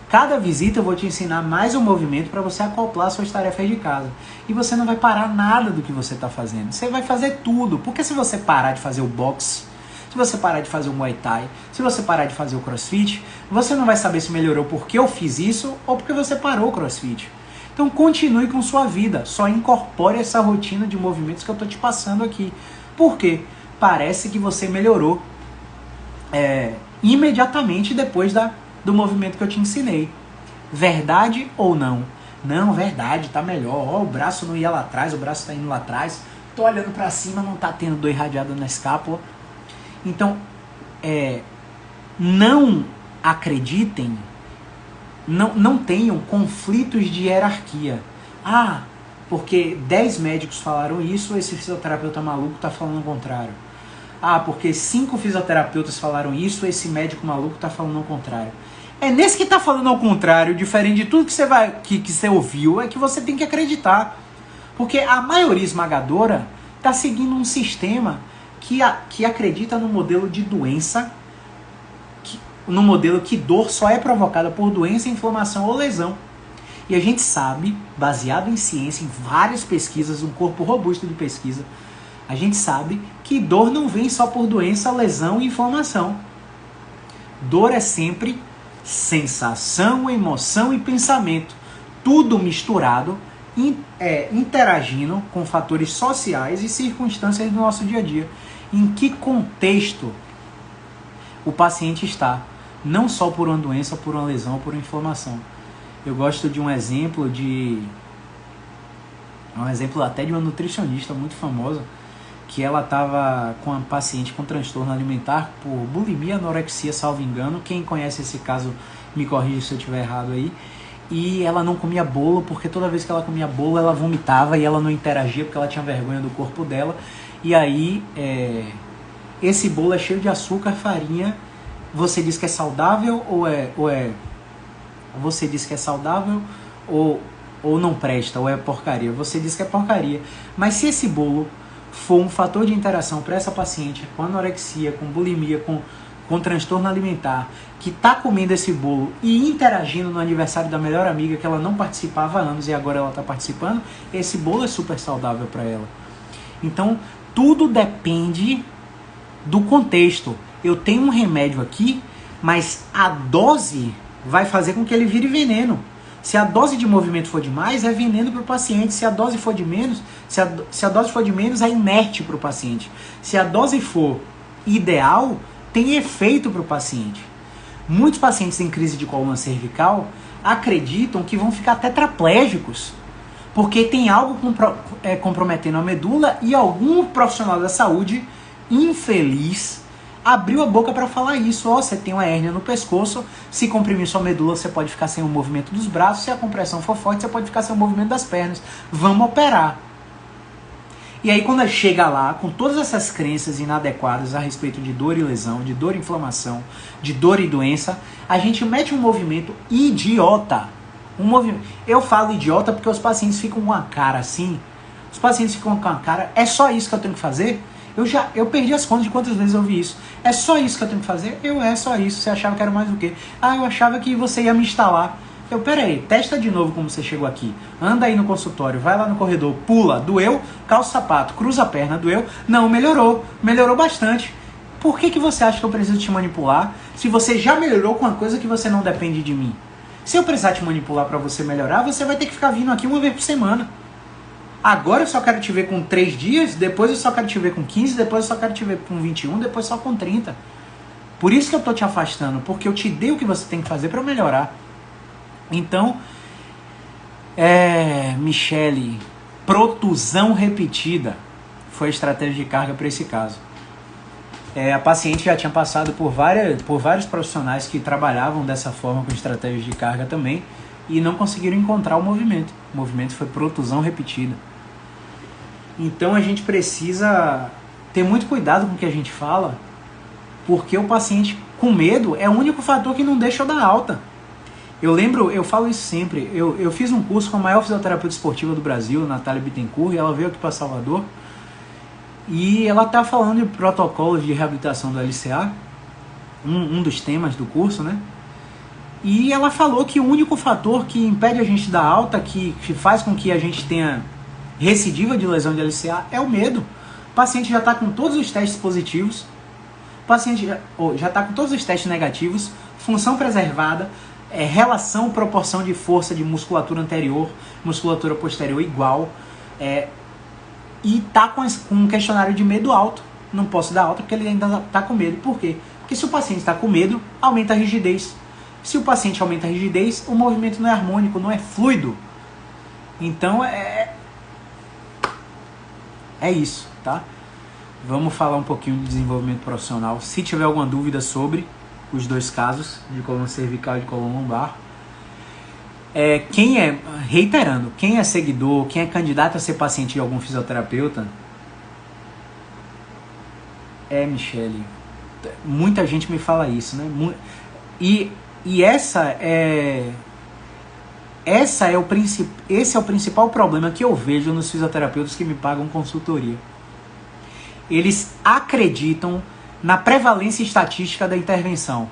Cada visita eu vou te ensinar mais um movimento para você acoplar suas tarefas de casa. E você não vai parar nada do que você está fazendo. Você vai fazer tudo. Porque se você parar de fazer o boxe, se você parar de fazer o Muay Thai, se você parar de fazer o CrossFit, você não vai saber se melhorou porque eu fiz isso ou porque você parou o CrossFit. Então continue com sua vida. Só incorpore essa rotina de movimentos que eu estou te passando aqui. Por quê? Parece que você melhorou imediatamente depois do movimento que eu te ensinei. Verdade ou não? Não, verdade, tá melhor. O braço não ia lá atrás, o braço tá indo lá atrás. Tô olhando pra cima, não tá tendo dor irradiada na escápula. Então, não acreditem, não tenham conflitos de hierarquia. Porque 10 médicos falaram isso, esse fisioterapeuta maluco tá falando o contrário. Porque 5 fisioterapeutas falaram isso, esse médico maluco tá falando o contrário. É nesse que tá falando ao contrário, diferente de tudo que você ouviu, é que você tem que acreditar. Porque a maioria esmagadora tá seguindo um sistema que acredita no modelo de doença, no modelo que dor só é provocada por doença, inflamação ou lesão. E a gente sabe, baseado em ciência, em várias pesquisas, um corpo robusto de pesquisa, a gente sabe que dor não vem só por doença, lesão e inflamação. Dor é sempre sensação, emoção e pensamento, tudo misturado, interagindo com fatores sociais e circunstâncias do nosso dia a dia. Em que contexto o paciente está, não só por uma doença, por uma lesão ou por uma inflamação. Eu gosto de um exemplo até de uma nutricionista muito famosa, que ela estava com uma paciente com transtorno alimentar por bulimia, anorexia, salvo engano. Quem conhece esse caso me corrige se eu estiver errado aí. E ela não comia bolo, porque toda vez que ela comia bolo ela vomitava e ela não interagia porque ela tinha vergonha do corpo dela. E aí, esse bolo é cheio de açúcar, farinha. Você diz que é saudável você diz que é saudável ou não presta, ou é porcaria? Você diz que é porcaria. Mas se esse bolo for um fator de interação para essa paciente com anorexia, com bulimia, com transtorno alimentar, que está comendo esse bolo e interagindo no aniversário da melhor amiga que ela não participava há anos e agora ela está participando, esse bolo é super saudável para ela. Então, tudo depende do contexto. Eu tenho um remédio aqui, mas a dose vai fazer com que ele vire veneno. Se a dose de movimento for demais, é veneno para o paciente. Se a dose for de menos, se a dose for de menos, é inerte para o paciente. Se a dose for ideal, tem efeito para o paciente. Muitos pacientes em crise de coluna cervical acreditam que vão ficar tetraplégicos, porque tem algo comprometendo a medula e algum profissional da saúde infeliz abriu a boca para falar isso. Ó, você tem uma hérnia no pescoço, se comprimir sua medula você pode ficar sem o movimento dos braços, se a compressão for forte você pode ficar sem o movimento das pernas. Vamos operar. E aí quando chega lá, com todas essas crenças inadequadas a respeito de dor e lesão, de dor e inflamação, de dor e doença, a gente mete um movimento idiota. Eu falo idiota porque os pacientes ficam com a cara assim. Os pacientes ficam com a cara, é só isso que eu tenho que fazer? Eu perdi as contas de quantas vezes eu ouvi isso. É só isso que eu tenho que fazer? É só isso. Você achava que era mais do que? Eu achava que você ia me instalar. Peraí, testa de novo como você chegou aqui. Anda aí no consultório, vai lá no corredor, pula, doeu, calça o sapato, cruza a perna, doeu. Não, melhorou bastante. Por que você acha que eu preciso te manipular se você já melhorou com uma coisa que você não depende de mim? Se eu precisar te manipular para você melhorar, você vai ter que ficar vindo aqui uma vez por semana. Agora eu só quero te ver com 3 dias, depois eu só quero te ver com 15, depois eu só quero te ver com 21, depois só com 30. Por isso que eu tô te afastando, porque eu te dei o que você tem que fazer para melhorar. Então, Michele, protusão repetida foi a estratégia de carga para esse caso. A paciente já tinha passado por vários profissionais que trabalhavam dessa forma com estratégias de carga também e não conseguiram encontrar o movimento. O movimento foi protusão repetida. Então a gente precisa ter muito cuidado com o que a gente fala, porque o paciente com medo é o único fator que não deixa eu dar alta. Eu falo isso sempre, eu fiz um curso com a maior fisioterapeuta esportiva do Brasil, Natália Bittencourt, e ela veio aqui para Salvador, e ela está falando de protocolos de reabilitação do LCA, um dos temas do curso, né? E ela falou que o único fator que impede a gente dar alta, que faz com que a gente tenha recidiva de lesão de LCA, é o medo. O paciente já está com todos os testes positivos, o paciente já está com todos os testes negativos, função preservada, relação, proporção de força de musculatura anterior, musculatura posterior igual, e está com um questionário de medo alto. Não posso dar alta porque ele ainda está com medo. Por quê? Porque se o paciente está com medo, aumenta a rigidez. Se o paciente aumenta a rigidez, o movimento não é harmônico, não é fluido. Então é isso, tá? Vamos falar um pouquinho de desenvolvimento profissional. Se tiver alguma dúvida sobre os dois casos, de coluna cervical e de coluna lombar, reiterando, quem é seguidor, quem é candidato a ser paciente de algum fisioterapeuta, Michele, muita gente me fala isso, né? E esse é o principal problema que eu vejo nos fisioterapeutas que me pagam consultoria. Eles acreditam na prevalência estatística da intervenção.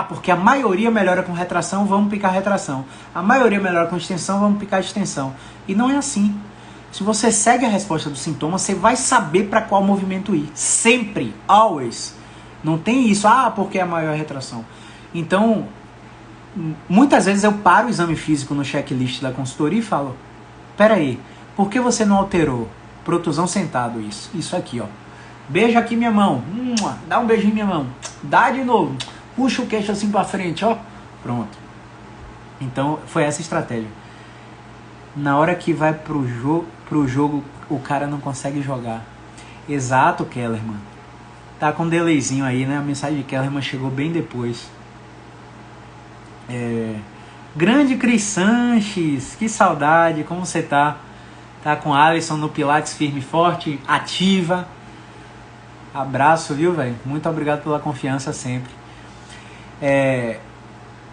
Porque a maioria melhora com retração, vamos picar retração. A maioria melhora com extensão, vamos picar extensão. E não é assim. Se você segue a resposta do sintoma, você vai saber para qual movimento ir. Sempre, always. Não tem isso, porque é a maior retração. Então, muitas vezes eu paro o exame físico no checklist da consultoria e falo, peraí, por que você não alterou? Protusão sentado, isso aqui, ó. Beija aqui minha mão, dá um beijinho em minha mão, dá de novo, puxa o queixo assim pra frente, ó, pronto. Então foi essa estratégia. Na hora que vai pro jogo, o cara não consegue jogar. Exato, Kellerman. Tá com um delayzinho aí, né? A mensagem de Kellerman chegou bem depois. Grande Cris Sanches, que saudade, como você tá? Tá com Alisson no Pilates firme e forte, ativa. Abraço, viu, velho? Muito obrigado pela confiança sempre.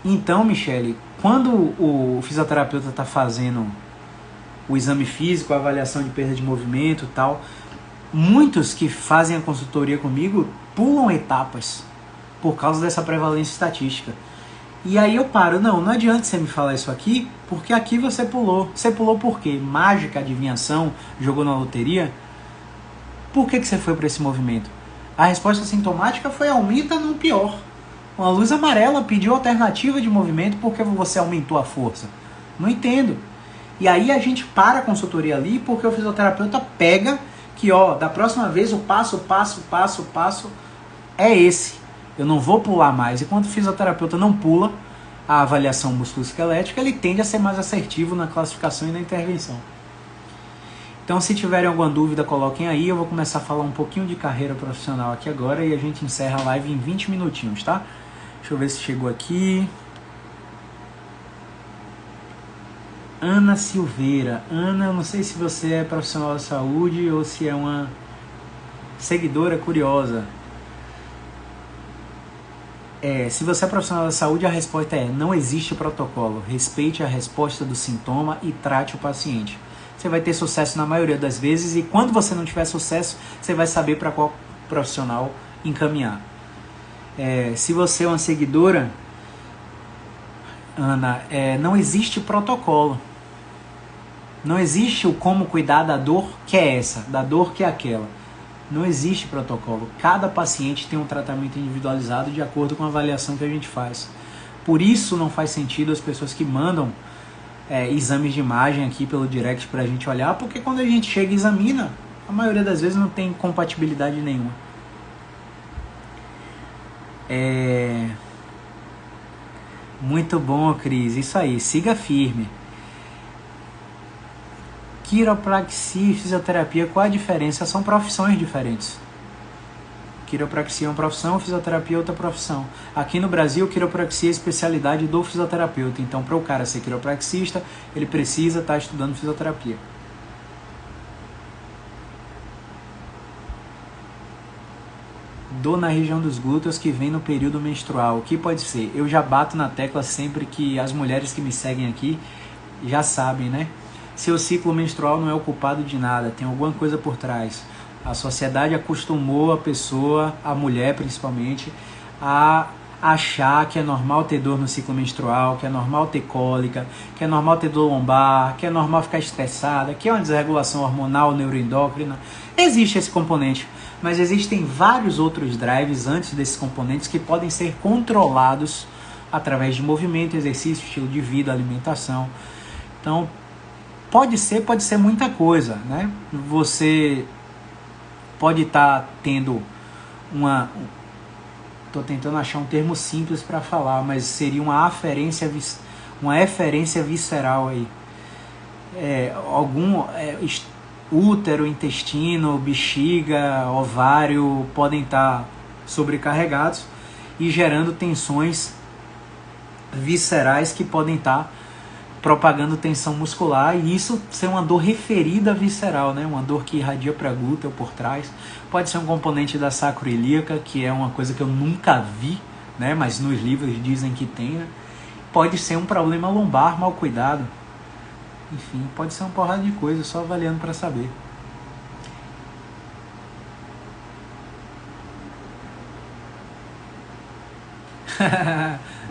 Então, Michele, quando o fisioterapeuta está fazendo o exame físico, a avaliação de perda de movimento e tal, muitos que fazem a consultoria comigo pulam etapas. por causa dessa prevalência estatística. E aí eu paro, não adianta você me falar isso aqui, porque aqui você pulou. Você pulou por quê? Mágica, adivinhação, jogou na loteria? Por que você foi para esse movimento? A resposta sintomática foi aumenta no pior. Uma luz amarela pediu alternativa de movimento porque você aumentou a força. Não entendo. E aí a gente para a consultoria ali porque o fisioterapeuta pega que, da próxima vez o passo é esse. Eu não vou pular mais. E quando o fisioterapeuta não pula a avaliação musculoesquelética, ele tende a ser mais assertivo na classificação e na intervenção. Então, se tiverem alguma dúvida, coloquem aí. Eu vou começar a falar um pouquinho de carreira profissional aqui agora e a gente encerra a live em 20 minutinhos, tá? Deixa eu ver se chegou aqui. Ana Silveira. Ana, eu não sei se você é profissional da saúde ou se é uma seguidora curiosa. Se você é profissional da saúde, a resposta é: não existe protocolo. Respeite a resposta do sintoma e trate o paciente. Você vai ter sucesso na maioria das vezes e quando você não tiver sucesso, você vai saber para qual profissional encaminhar. Se você é uma seguidora, Ana, não existe protocolo. Não existe o como cuidar da dor que é essa, da dor que é aquela. Não existe protocolo. Cada paciente tem um tratamento individualizado de acordo com a avaliação que a gente faz. Por isso não faz sentido as pessoas que mandam exames de imagem aqui pelo direct pra gente olhar, porque quando a gente chega e examina, a maioria das vezes não tem compatibilidade nenhuma. Muito bom, Cris. Isso aí, siga firme. Quiropraxia e fisioterapia, qual a diferença? São profissões diferentes. Quiropraxia é uma profissão, fisioterapia é outra profissão. Aqui no Brasil, quiropraxia é a especialidade do fisioterapeuta. Então, para o cara ser quiropraxista, ele precisa estar estudando fisioterapia. Dor na região dos glúteos que vem no período menstrual. O que pode ser? Eu já bato na tecla sempre que as mulheres que me seguem aqui já sabem, né? Seu ciclo menstrual não é o culpado de nada, tem alguma coisa por trás. A sociedade acostumou a pessoa, a mulher principalmente, a achar que é normal ter dor no ciclo menstrual, que é normal ter cólica, que é normal ter dor lombar, que é normal ficar estressada, que é uma desregulação hormonal, neuroendócrina. Existe esse componente, mas existem vários outros drives antes desses componentes que podem ser controlados através de movimento, exercício, estilo de vida, alimentação. Então, pode ser muita coisa, né? Você pode estar tendo estou tentando achar um termo simples para falar, mas seria uma eferência visceral aí. Útero, intestino, bexiga, ovário podem estar sobrecarregados e gerando tensões viscerais que podem estar propagando tensão muscular, e isso ser uma dor referida visceral, né? Uma dor que irradia para glúteo por trás. Pode ser um componente da sacroiliaca, que é uma coisa que eu nunca vi, né? Mas nos livros dizem que tem, né? Pode ser um problema lombar mal cuidado. Enfim, pode ser uma porrada de coisa, só avaliando para saber.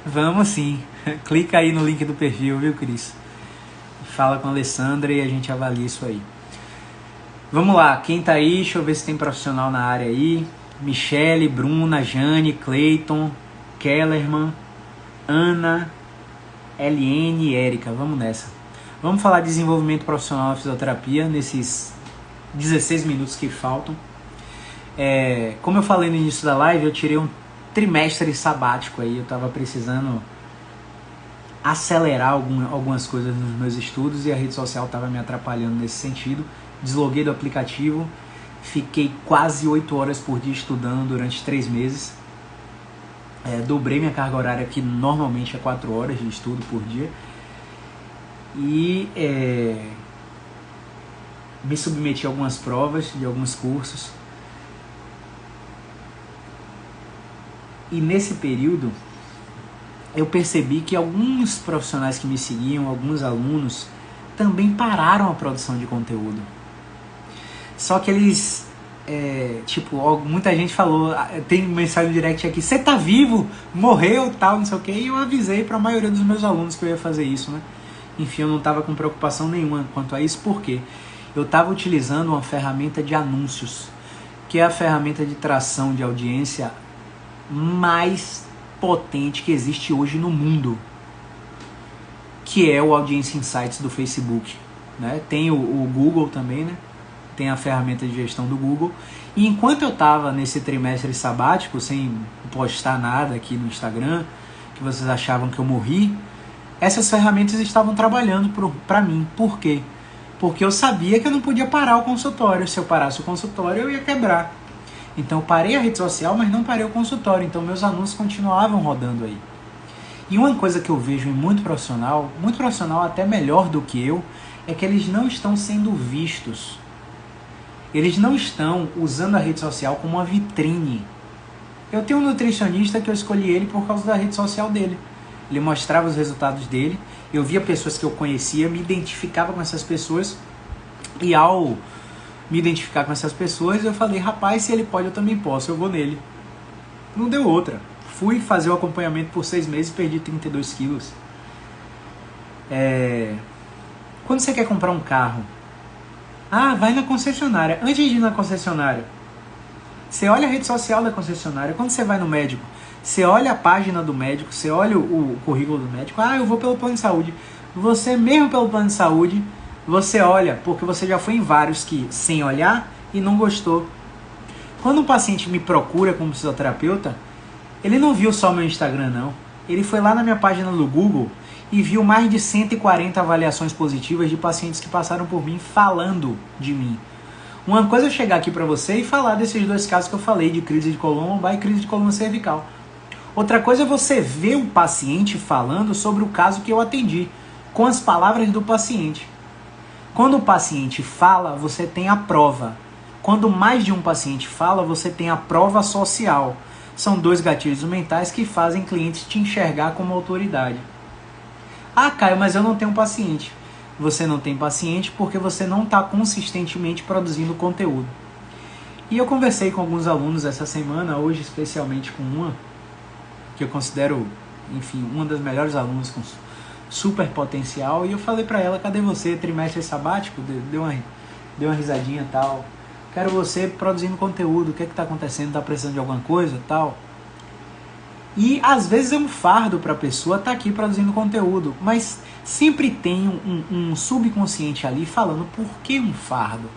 Vamos sim. Clica aí no link do perfil, viu, Cris? Fala com a Alessandra e a gente avalia isso aí. Vamos lá, quem tá aí? Deixa eu ver se tem profissional na área aí. Michele, Bruna, Jane, Cleiton, Kellerman, Ana, LN e Érica. Vamos nessa. Vamos falar de desenvolvimento profissional na fisioterapia nesses 16 minutos que faltam. Como eu falei no início da live, eu tirei um trimestre sabático aí. Eu tava precisando acelerar algumas coisas nos meus estudos e a rede social estava me atrapalhando nesse sentido. Desloguei do aplicativo, fiquei quase 8 horas por dia estudando durante 3 meses. Dobrei minha carga horária, que normalmente é 4 horas de estudo por dia. E me submeti a algumas provas de alguns cursos. E nesse período eu percebi que alguns profissionais que me seguiam, alguns alunos, também pararam a produção de conteúdo. Só que eles tipo, muita gente falou, tem mensagem direct aqui, você tá vivo, morreu, tal, não sei o que, e eu avisei para a maioria dos meus alunos que eu ia fazer isso, né? Enfim, eu não tava com preocupação nenhuma quanto a isso, porque eu tava utilizando uma ferramenta de anúncios, que é a ferramenta de tração de audiência mais potente que existe hoje no mundo, que é o Audience Insights do Facebook, né? Tem o Google também, né? Tem a ferramenta de gestão do Google. E enquanto eu estava nesse trimestre sabático, sem postar nada aqui no Instagram, que vocês achavam que eu morri, essas ferramentas estavam trabalhando para mim. Por quê? Porque eu sabia que eu não podia parar o consultório. Se eu parasse o consultório, eu ia quebrar. Então eu parei a rede social, mas não parei o consultório. Então meus anúncios continuavam rodando aí. E uma coisa que eu vejo em muito profissional até melhor do que eu, é que eles não estão sendo vistos. Eles não estão usando a rede social como uma vitrine. Eu tenho um nutricionista que eu escolhi ele por causa da rede social dele. Ele mostrava os resultados dele, eu via pessoas que eu conhecia, me identificava com essas pessoas, e ao me identificar com essas pessoas, eu falei, rapaz, se ele pode, eu também posso, eu vou nele. Não deu outra. Fui fazer o acompanhamento por 6 meses e perdi 32 quilos. Quando você quer comprar um carro, vai na concessionária. Antes de ir na concessionária, você olha a rede social da concessionária. Quando você vai no médico, você olha a página do médico, você olha o currículo do médico. Eu vou pelo plano de saúde. Você mesmo pelo plano de saúde, você olha, porque você já foi em vários que sem olhar e não gostou. Quando um paciente me procura como fisioterapeuta, ele não viu só meu Instagram, não. Ele foi lá na minha página do Google e viu mais de 140 avaliações positivas de pacientes que passaram por mim falando de mim. Uma coisa é eu chegar aqui para você e falar desses 2 casos que eu falei, de crise de coluna lombar e crise de coluna cervical. Outra coisa é você ver o paciente falando sobre o caso que eu atendi, com as palavras do paciente. Quando o paciente fala, você tem a prova. Quando mais de um paciente fala, você tem a prova social. São 2 gatilhos mentais que fazem clientes te enxergar como autoridade. Caio, mas eu não tenho paciente. Você não tem paciente porque você não está consistentemente produzindo conteúdo. E eu conversei com alguns alunos essa semana, hoje especialmente com uma, que eu considero, enfim, uma das melhores alunas com super potencial, e eu falei pra ela, cadê você, trimestre sabático? Deu uma risadinha e tal. Quero você produzindo conteúdo, o que tá acontecendo, tá precisando de alguma coisa e tal. E às vezes é um fardo para a pessoa estar aqui produzindo conteúdo, mas sempre tem um subconsciente ali falando, por que um fardo?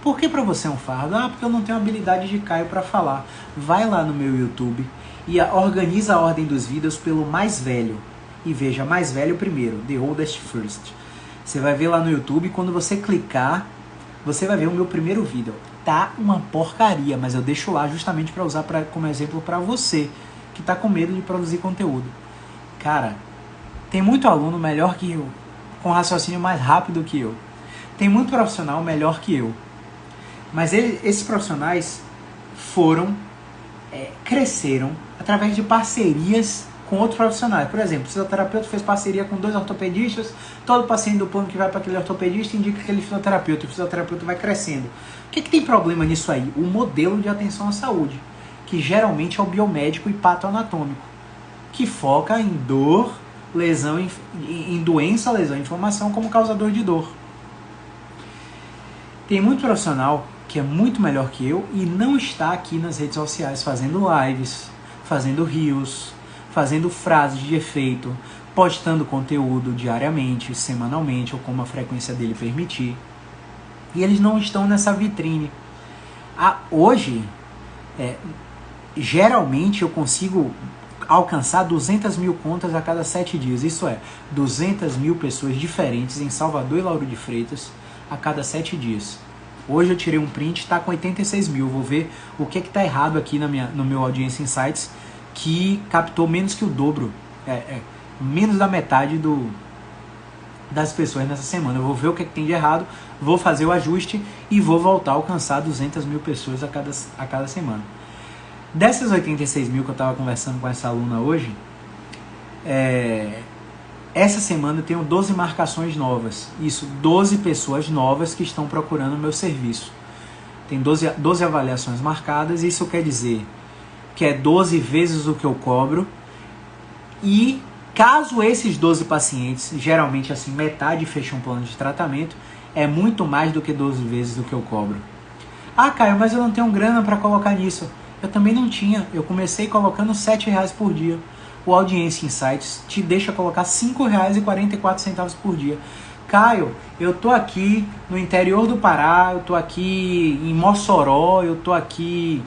Por que para você é um fardo? Porque eu não tenho habilidade de Caio para falar. Vai lá no meu YouTube e organiza a ordem dos vídeos pelo mais velho. E veja, mais velho primeiro, The Oldest First. Você vai ver lá no YouTube, quando você clicar, você vai ver o meu primeiro vídeo. Tá uma porcaria, mas eu deixo lá justamente para usar como exemplo para você que tá com medo de produzir conteúdo. Cara, tem muito aluno melhor que eu, com raciocínio mais rápido que eu. Tem muito profissional melhor que eu. Mas esses profissionais cresceram através de parcerias com outros profissionais. Por exemplo, o fisioterapeuta fez parceria com 2 ortopedistas, todo paciente do plano que vai para aquele ortopedista indica aquele fisioterapeuta, e o fisioterapeuta vai crescendo. O que tem problema nisso aí? O modelo de atenção à saúde, que geralmente é o biomédico e patoanatômico, que foca em dor, lesão, em doença, lesão e inflamação como causador de dor. Tem muito profissional que é muito melhor que eu e não está aqui nas redes sociais fazendo lives, fazendo reels, fazendo frases de efeito, postando conteúdo diariamente, semanalmente ou como a frequência dele permitir. E eles não estão nessa vitrine. Hoje, geralmente eu consigo alcançar 200 mil contas a cada 7 dias. Isso é, 200 mil pessoas diferentes em Salvador e Lauro de Freitas a cada 7 dias. Hoje eu tirei um print, está com 86 mil. Vou ver o que está errado aqui no meu Audience Insights, que captou menos que o dobro, menos da metade das pessoas nessa semana. Eu vou ver o que tem de errado, vou fazer o ajuste e vou voltar a alcançar 200 mil pessoas a cada semana. Dessas 86 mil que eu estava conversando com essa aluna hoje, essa semana eu tenho 12 marcações novas. Isso, 12 pessoas novas que estão procurando o meu serviço. tem 12 avaliações marcadas, isso quer dizer que é 12 vezes o que eu cobro, e caso esses 12 pacientes, geralmente assim, metade feche um plano de tratamento, é muito mais do que 12 vezes o que eu cobro. Ah, Caio, mas eu não tenho grana para colocar nisso. Eu também não tinha, eu comecei colocando R$7 por dia. O Audiência Insights te deixa colocar R$5,44 por dia. Caio, eu tô aqui no interior do Pará, eu tô aqui em Mossoró, eu tô aqui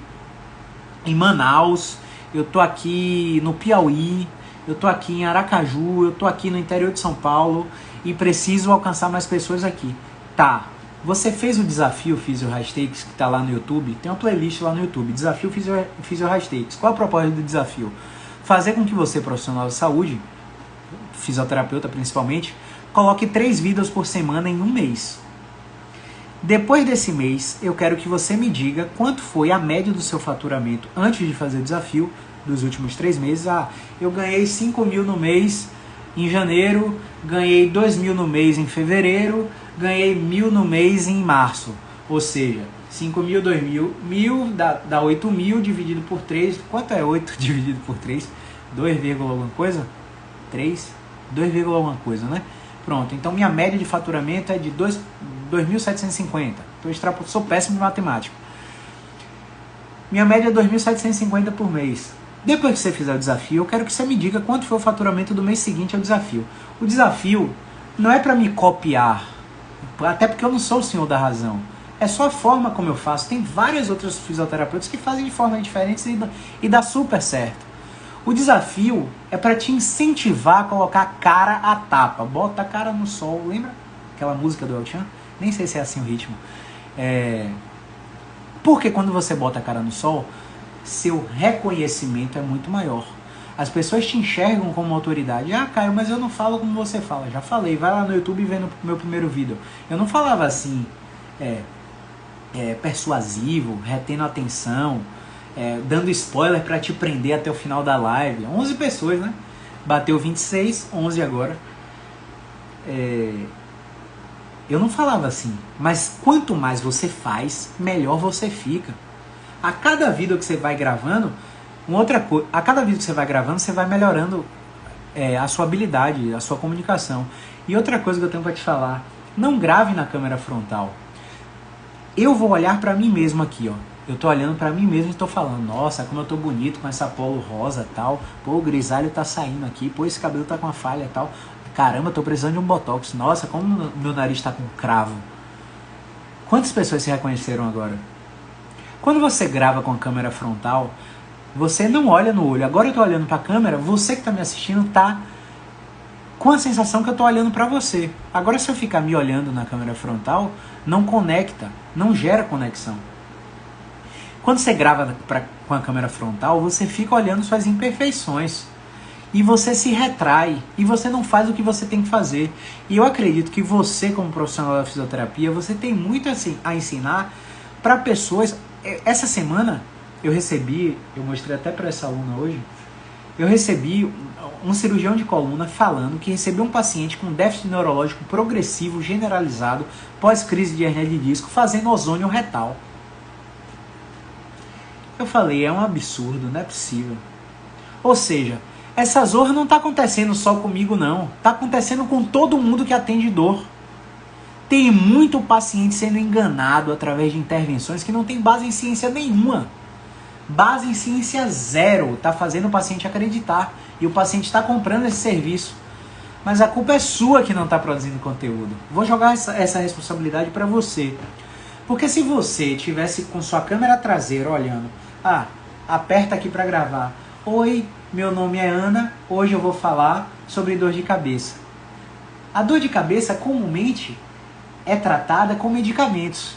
em Manaus, eu tô aqui no Piauí, eu tô aqui em Aracaju, eu tô aqui no interior de São Paulo e preciso alcançar mais pessoas aqui. Tá, você fez o desafio Physio High Stakes, que tá lá no YouTube, tem uma playlist lá no YouTube, Desafio Physio High Stakes. Qual é a proposta do desafio? Fazer com que você, profissional de saúde, fisioterapeuta principalmente, coloque 3 vídeos por semana em um mês. Depois desse mês, eu quero que você me diga quanto foi a média do seu faturamento antes de fazer o desafio dos últimos 3 meses. Ah, eu ganhei 5 mil no mês em janeiro, ganhei 2 mil no mês em fevereiro, ganhei 1.000 no mês em março. Ou seja, 5 mil, 2 mil, 1.000 dá 8 mil dividido por 3. Quanto é 8 dividido por 3? 2, alguma coisa? 3? 2, alguma coisa, né? Pronto, então minha média de faturamento é de 2.750. Sou péssimo em matemática. Minha média é 2.750 por mês. Depois que você fizer o desafio, eu quero que você me diga quanto foi o faturamento do mês seguinte ao desafio. O desafio não é para me copiar, até porque eu não sou o senhor da razão. É só a forma como eu faço. Tem vários outros fisioterapeutas que fazem de forma diferente e dá super certo. O desafio é para te incentivar a colocar a cara à tapa. Bota a cara no sol. Lembra aquela música do El Chan? Nem sei se é assim o ritmo. Porque quando você bota a cara no sol, seu reconhecimento é muito maior. As pessoas te enxergam como autoridade. Ah, Caio, mas eu não falo como você fala. Já falei. Vai lá no YouTube e vê no meu primeiro vídeo. Eu não falava assim, persuasivo, retendo atenção, dando spoiler para te prender até o final da live. 11 pessoas, né? Bateu 26, 11 agora. Eu não falava assim. Mas quanto mais você faz, melhor você fica. A cada vídeo que você vai gravando, a cada vídeo que você vai gravando, você vai melhorando a sua habilidade, a sua comunicação. E outra coisa que eu tenho para te falar, não grave na câmera frontal. Eu vou olhar para mim mesmo aqui, ó. Eu tô olhando para mim mesmo e tô falando, nossa, como eu tô bonito com essa polo rosa e tal. Pô, o grisalho tá saindo aqui. Pô, esse cabelo tá com uma falha e tal. Caramba, eu tô precisando de um botox. Nossa, como meu nariz tá com cravo. Quantas pessoas se reconheceram agora? Quando você grava com a câmera frontal, você não olha no olho. Agora eu tô olhando para a câmera, você que tá me assistindo tá com a sensação que eu tô olhando para você. Agora se eu ficar me olhando na câmera frontal, não conecta, não gera conexão. Quando você grava com a câmera frontal, você fica olhando suas imperfeições. E você se retrai. E você não faz o que você tem que fazer. E eu acredito que você, como profissional da fisioterapia, você tem muito assim, a ensinar para pessoas. Essa semana eu mostrei até para essa aluna hoje, eu recebi um cirurgião de coluna falando que recebeu um paciente com déficit neurológico progressivo generalizado pós-crise de hernia de disco fazendo ozônio retal. Eu falei, é um absurdo, não é possível. Ou seja, essa zorra não está acontecendo só comigo não, está acontecendo com todo mundo que atende dor. Tem muito paciente sendo enganado através de intervenções que não tem base em ciência nenhuma. Base em ciência zero, está fazendo o paciente acreditar. E o paciente está comprando esse serviço. Mas a culpa é sua que não está produzindo conteúdo. Vou jogar essa responsabilidade para você. Porque se você tivesse com sua câmera traseira olhando, aperta aqui para gravar. Oi, meu nome é Ana, hoje eu vou falar sobre dor de cabeça. A dor de cabeça comumente é tratada com medicamentos.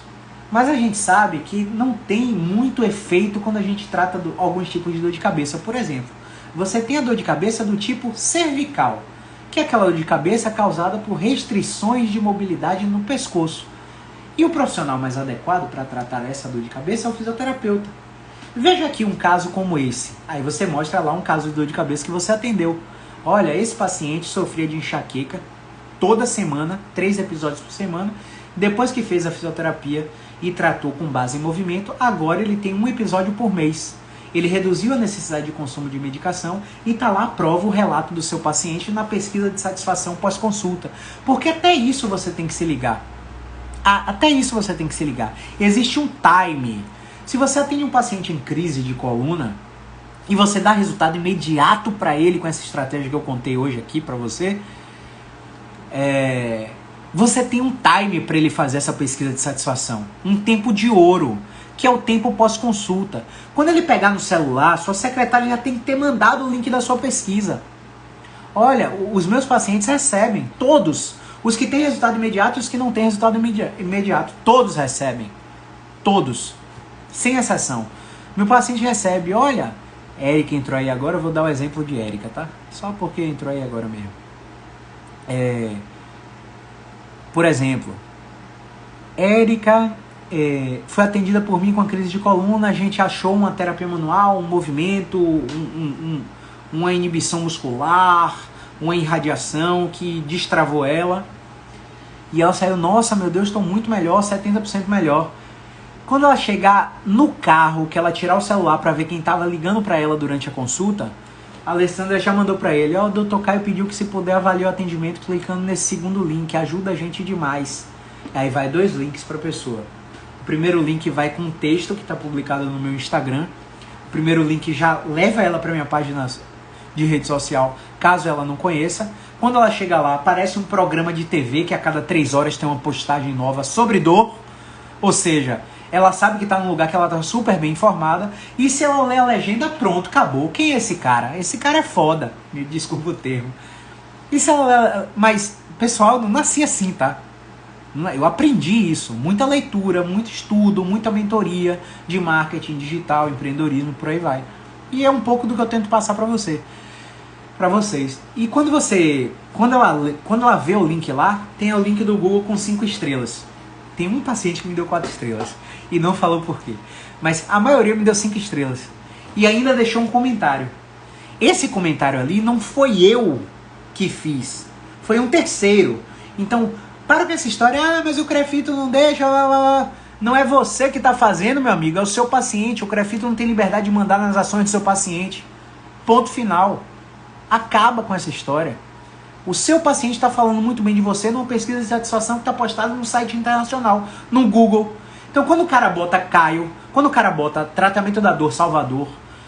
Mas a gente sabe que não tem muito efeito quando a gente trata alguns tipos de dor de cabeça. Por exemplo, você tem a dor de cabeça do tipo cervical, que é aquela dor de cabeça causada por restrições de mobilidade no pescoço. E o profissional mais adequado para tratar essa dor de cabeça é o fisioterapeuta. Veja aqui um caso como esse. Aí você mostra lá um caso de dor de cabeça que você atendeu. Olha, esse paciente sofria de enxaqueca toda semana, 3 episódios por semana. Depois que fez a fisioterapia, e tratou com base em movimento, agora ele tem um episódio por mês. Ele reduziu a necessidade de consumo de medicação e está lá, prova o relato do seu paciente na pesquisa de satisfação pós-consulta. Porque até isso você tem que se ligar. Até isso você tem que se ligar. Existe um time. Se você atende um paciente em crise de coluna e você dá resultado imediato para ele com essa estratégia que eu contei hoje aqui para você, você tem um time para ele fazer essa pesquisa de satisfação. Um tempo de ouro, que é o tempo pós-consulta. Quando ele pegar no celular, sua secretária já tem que ter mandado o link da sua pesquisa. Olha, os meus pacientes recebem, todos. Os que têm resultado imediato e os que não têm resultado imediato. Todos recebem. Todos. Sem exceção. Meu paciente recebe, olha, Érica entrou aí agora, eu vou dar o exemplo de Érica, tá? Só porque entrou aí agora mesmo. Por exemplo, Érica foi atendida por mim com a crise de coluna, a gente achou uma terapia manual, um movimento, uma inibição muscular, uma irradiação que destravou ela. E ela saiu, nossa, meu Deus, estou muito melhor, 70% melhor. Quando ela chegar no carro, que ela tirar o celular para ver quem estava ligando para ela durante a consulta, a Alessandra já mandou para ele, o Dr. Caio pediu que se puder avaliar o atendimento clicando nesse segundo link, ajuda a gente demais. Aí vai 2 links para a pessoa. O primeiro link vai com um texto que está publicado no meu Instagram. O primeiro link já leva ela para minha página de rede social, caso ela não conheça. Quando ela chega lá, aparece um programa de TV que a cada 3 horas tem uma postagem nova sobre dor. Ou seja, ela sabe que está num lugar que ela está super bem informada. E se ela ler a legenda, pronto, acabou. Quem é esse cara? Esse cara é foda. Me desculpa o termo. E se ela... Mas, pessoal, eu não nasci assim, tá? Eu aprendi isso. Muita leitura, muito estudo, muita mentoria de marketing digital, empreendedorismo, por aí vai. E é um pouco do que eu tento passar para vocês. E quando ela vê o link lá, tem o link do Google com 5 estrelas. Tem um paciente que me deu 4 estrelas e não falou por quê. Mas a maioria me deu 5 estrelas. E ainda deixou um comentário. Esse comentário ali não foi eu que fiz. Foi um terceiro. Então, para com essa história. Mas o Crefito não deixa. Não é você que está fazendo, meu amigo. É o seu paciente. O Crefito não tem liberdade de mandar nas ações do seu paciente. Ponto final. Acaba com essa história. O seu paciente está falando muito bem de você numa pesquisa de satisfação que está postada num site internacional, no Google. Então, quando o cara bota Caio, quando o cara bota tratamento da dor Salvador,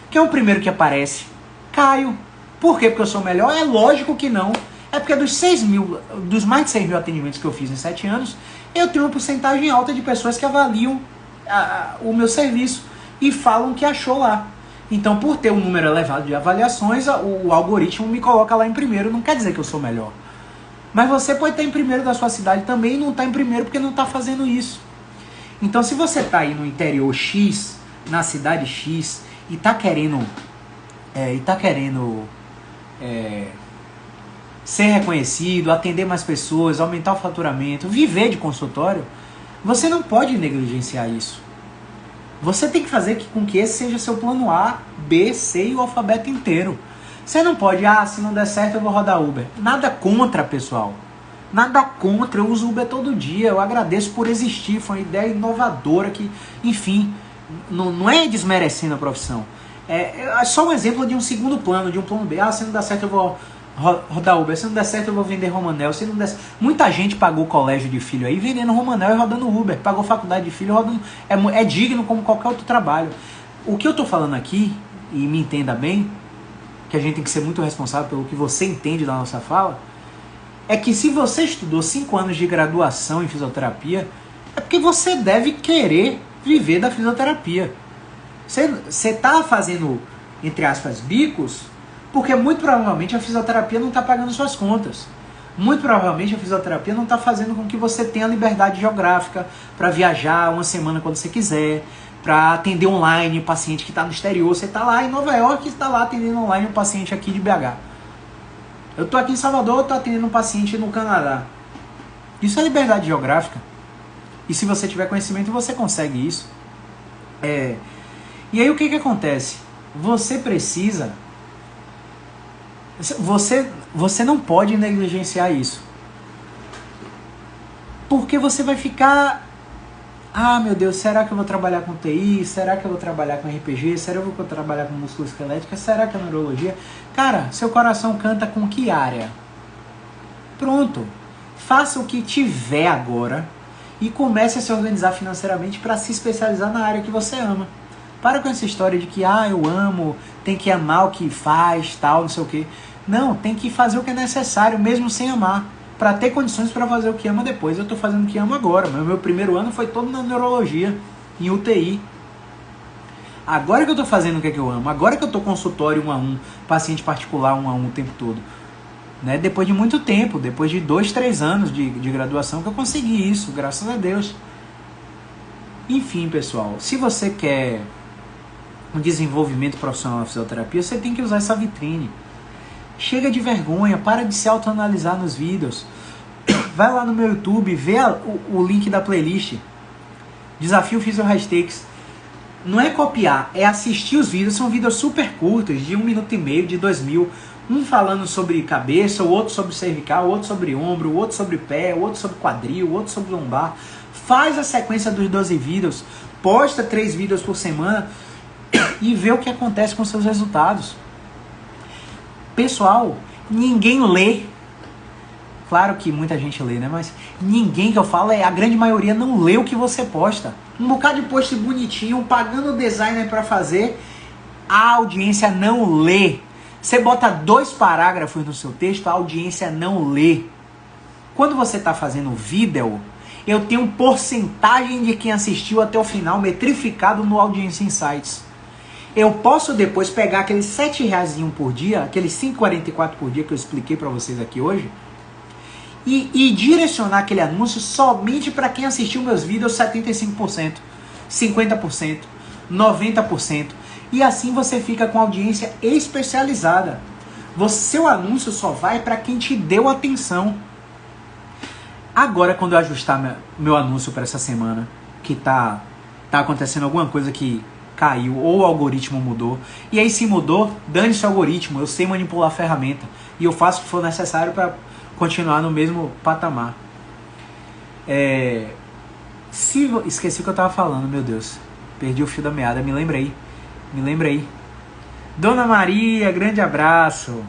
que é o primeiro que aparece, Caio. Por quê? Porque eu sou melhor? É lógico que não. É porque dos mais de 6 mil atendimentos que eu fiz em 7 anos, eu tenho uma porcentagem alta de pessoas que avaliam o meu serviço e falam que achou lá. Então, por ter um número elevado de avaliações, o algoritmo me coloca lá em primeiro. Não quer dizer que eu sou melhor. Mas você pode estar em primeiro da sua cidade também e não estar em primeiro porque não está fazendo isso. Então, se você está aí no interior X, na cidade X, e está querendo, ser reconhecido, atender mais pessoas, aumentar o faturamento, viver de consultório, você não pode negligenciar isso. Você tem que fazer com que esse seja seu plano A, B, C e o alfabeto inteiro. Você não pode, se não der certo eu vou rodar Uber. Nada contra, pessoal. Nada contra, eu uso Uber todo dia, eu agradeço por existir, foi uma ideia inovadora que, enfim, não é desmerecendo a profissão. É só um exemplo de um segundo plano, de um plano B. Se não der certo eu vou rodar Uber, se não der certo eu vou vender Romanel, se não der certo... Muita gente pagou colégio de filho aí vendendo Romanel e rodando Uber, pagou faculdade de filho rodando... É digno como qualquer outro trabalho. O que eu tô falando aqui, e me entenda bem, que a gente tem que ser muito responsável pelo que você entende da nossa fala, é que se você estudou 5 anos de graduação em fisioterapia, é porque você deve querer viver da fisioterapia. Você tá fazendo, entre aspas, bicos, porque muito provavelmente a fisioterapia não está pagando suas contas. Muito provavelmente a fisioterapia não está fazendo com que você tenha liberdade geográfica para viajar uma semana quando você quiser, para atender online um paciente que está no exterior. Você está lá em Nova York e está lá atendendo online um paciente aqui de BH. Eu estou aqui em Salvador, eu estou atendendo um paciente no Canadá. Isso é liberdade geográfica. E se você tiver conhecimento, você consegue isso. E aí o que acontece? Você precisa... Você não pode negligenciar isso. Porque você vai ficar Ah, meu Deus, será que eu vou trabalhar com TI? Será que eu vou trabalhar com RPG? Será que eu vou trabalhar com músculo esquelética? Será que é neurologia? Cara, seu coração canta com que área? Pronto. Faça o que tiver agora e comece a se organizar financeiramente para se especializar na área que você ama. Para com essa história de que, eu amo, tem que amar o que faz, tal, não sei o quê. Não, tem que fazer o que é necessário, mesmo sem amar, para ter condições para fazer o que ama depois. Eu estou fazendo o que amo agora. Meu primeiro ano foi todo na neurologia, em UTI. Agora que eu estou fazendo o que é que eu amo, agora que eu estou consultório 1 a 1, paciente particular 1 a 1 o tempo todo. Né? Depois de muito tempo, depois de 2, 3 anos de graduação que eu consegui isso, graças a Deus. Enfim, pessoal, se você quer um desenvolvimento profissional na fisioterapia, você tem que usar essa vitrine. Chega de vergonha, para de se autoanalisar nos vídeos. Vai lá no meu YouTube, vê o link da playlist. Desafio Physio High Stakes. Não é copiar, é assistir os vídeos. São vídeos super curtos, de 1 minuto e meio, de 2 mil. Um falando sobre cabeça, o outro sobre cervical, o outro sobre ombro, o outro sobre pé, o outro sobre quadril, o outro sobre lombar. Faz a sequência dos 12 vídeos, posta 3 vídeos por semana e vê o que acontece com seus resultados. Pessoal, ninguém lê. Claro que muita gente lê, né? Mas ninguém que eu falo, a grande maioria não lê o que você posta. Um bocado de post bonitinho, pagando o designer para fazer, a audiência não lê. Você bota 2 parágrafos no seu texto, a audiência não lê. Quando você está fazendo vídeo, eu tenho porcentagem de quem assistiu até o final metrificado no Audience Insights. Eu posso depois pegar aqueles R$7 por dia, aqueles 5,44 por dia que eu expliquei para vocês aqui hoje, e direcionar aquele anúncio somente para quem assistiu meus vídeos 75%, 50%, 90%. E assim você fica com audiência especializada. Seu anúncio só vai para quem te deu atenção. Agora, quando eu ajustar meu anúncio para essa semana, que tá acontecendo alguma coisa que caiu ou o algoritmo mudou, e aí se mudou, dane-se o algoritmo, eu sei manipular a ferramenta e eu faço o que for necessário para continuar no mesmo patamar. Esqueci o que eu tava falando, meu Deus. Perdi o fio da meada, me lembra aí. Dona Maria, grande abraço.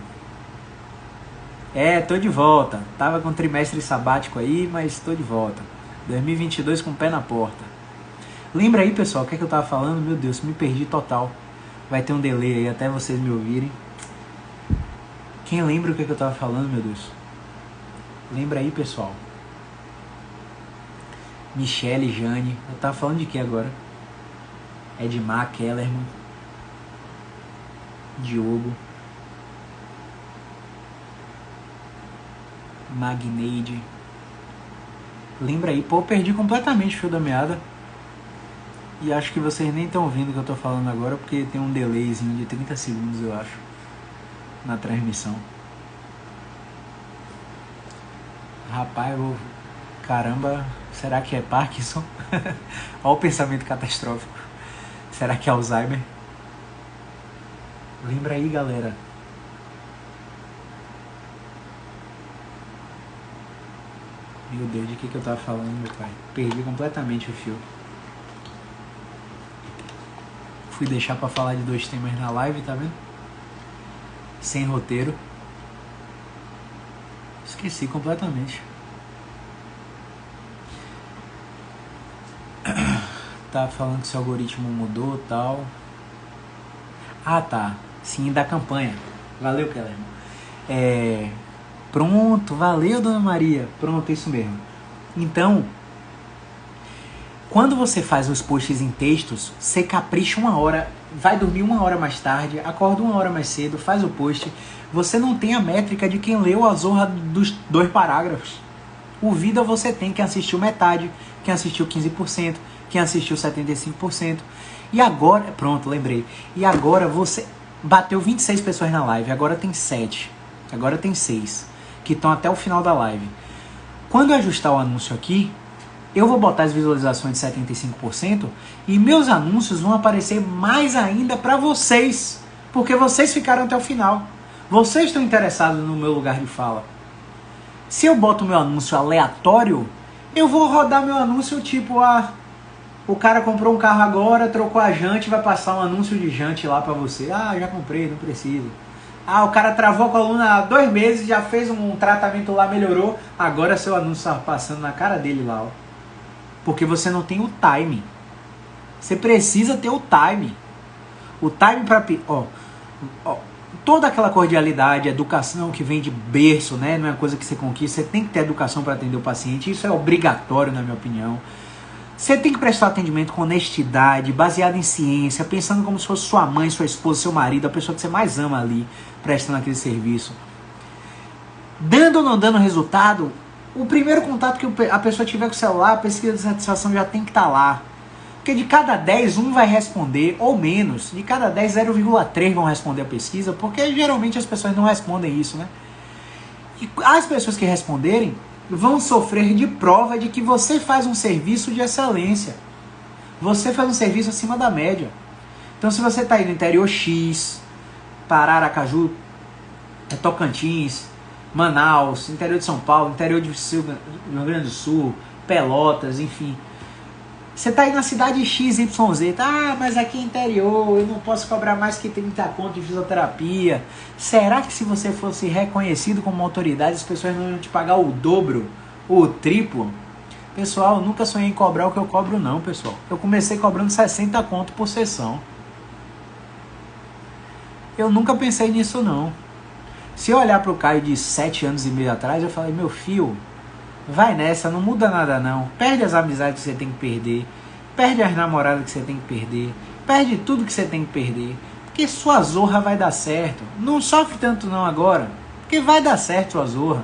Tô de volta. Tava com um trimestre sabático aí, mas tô de volta. 2022 com o pé na porta. Lembra aí, pessoal, o que é que eu tava falando? Meu Deus, me perdi total. Vai ter um delay aí até vocês me ouvirem. Quem lembra o que é que eu tava falando, meu Deus? Lembra aí, pessoal. Michele, Jane. Eu tava falando de que agora? Edmar, Kellerman. Diogo. Magneide. Lembra aí? Pô, eu perdi completamente o fio da meada. E acho que vocês nem estão ouvindo o que eu tô falando agora, porque tem um delayzinho de 30 segundos, eu acho, na transmissão. Rapaz, caramba, será que é Parkinson? Olha o pensamento catastrófico. Será que é Alzheimer? Lembra aí, galera. Meu Deus, de que eu tava falando, meu pai? Perdi completamente o fio. Fui deixar pra falar de 2 temas na live, tá vendo? Sem roteiro. Esqueci completamente. Tá falando que seu algoritmo mudou e tal. Ah, tá. Sim, da campanha. Valeu, Kellerman. Pronto, valeu, Dona Maria. Pronto, isso mesmo. Então, quando você faz os posts em textos, você capricha 1 hora, vai dormir 1 hora mais tarde, acorda 1 hora mais cedo, faz o post. Você não tem a métrica de quem leu a zorra dos 2 parágrafos. O vídeo você tem quem assistiu metade, quem assistiu 15%, quem assistiu 75%. E agora, pronto, lembrei. E agora você bateu 26 pessoas na live, agora tem 7, agora tem 6, que estão até o final da live. Quando eu ajustar o anúncio aqui, eu vou botar as visualizações de 75% e meus anúncios vão aparecer mais ainda para vocês, porque vocês ficaram até o final. Vocês estão interessados no meu lugar de fala. Se eu boto meu anúncio aleatório, eu vou rodar meu anúncio tipo O cara comprou um carro agora, trocou a jante, vai passar um anúncio de jante lá pra você. Ah, já comprei, não precisa. Ah, o cara travou a coluna há 2 meses, já fez um tratamento lá, melhorou. Agora seu anúncio tá passando na cara dele lá, ó. Porque você não tem o time. Você precisa ter o time. O time pra... Ó, toda aquela cordialidade, educação que vem de berço, né? Não é uma coisa que você conquista. Você tem que ter educação para atender o paciente. Isso é obrigatório, na minha opinião. Você tem que prestar atendimento com honestidade, baseado em ciência, pensando como se fosse sua mãe, sua esposa, seu marido, a pessoa que você mais ama ali, prestando aquele serviço. Dando ou não dando resultado, o primeiro contato que a pessoa tiver com o celular, a pesquisa de satisfação já tem que estar lá. Porque de cada 10, um vai responder, ou menos. De cada 10, 0,3 vão responder a pesquisa, porque geralmente as pessoas não respondem isso, né? E as pessoas que responderem vão sofrer de prova de que você faz um serviço de excelência. Você faz um serviço acima da média. Então, se você está aí no interior X, Pará, Aracaju, Tocantins, Manaus, interior de São Paulo, interior do Rio Grande do Sul, Pelotas, enfim. Você está aí na cidade XYZ, ah, mas aqui é interior, eu não posso cobrar mais que 30 conto de fisioterapia. Será que se você fosse reconhecido como autoridade, as pessoas não iam te pagar o dobro ou o triplo? Pessoal, eu nunca sonhei em cobrar o que eu cobro não, pessoal. Eu comecei cobrando 60 conto por sessão. Eu nunca pensei nisso não. Se eu olhar para o Caio de 7 anos e meio atrás, eu falei, meu filho... Vai nessa, não muda nada não. Perde as amizades que você tem que perder. Perde as namoradas que você tem que perder. Perde tudo que você tem que perder. Porque sua zorra vai dar certo. Não sofre tanto não agora. Porque vai dar certo sua zorra.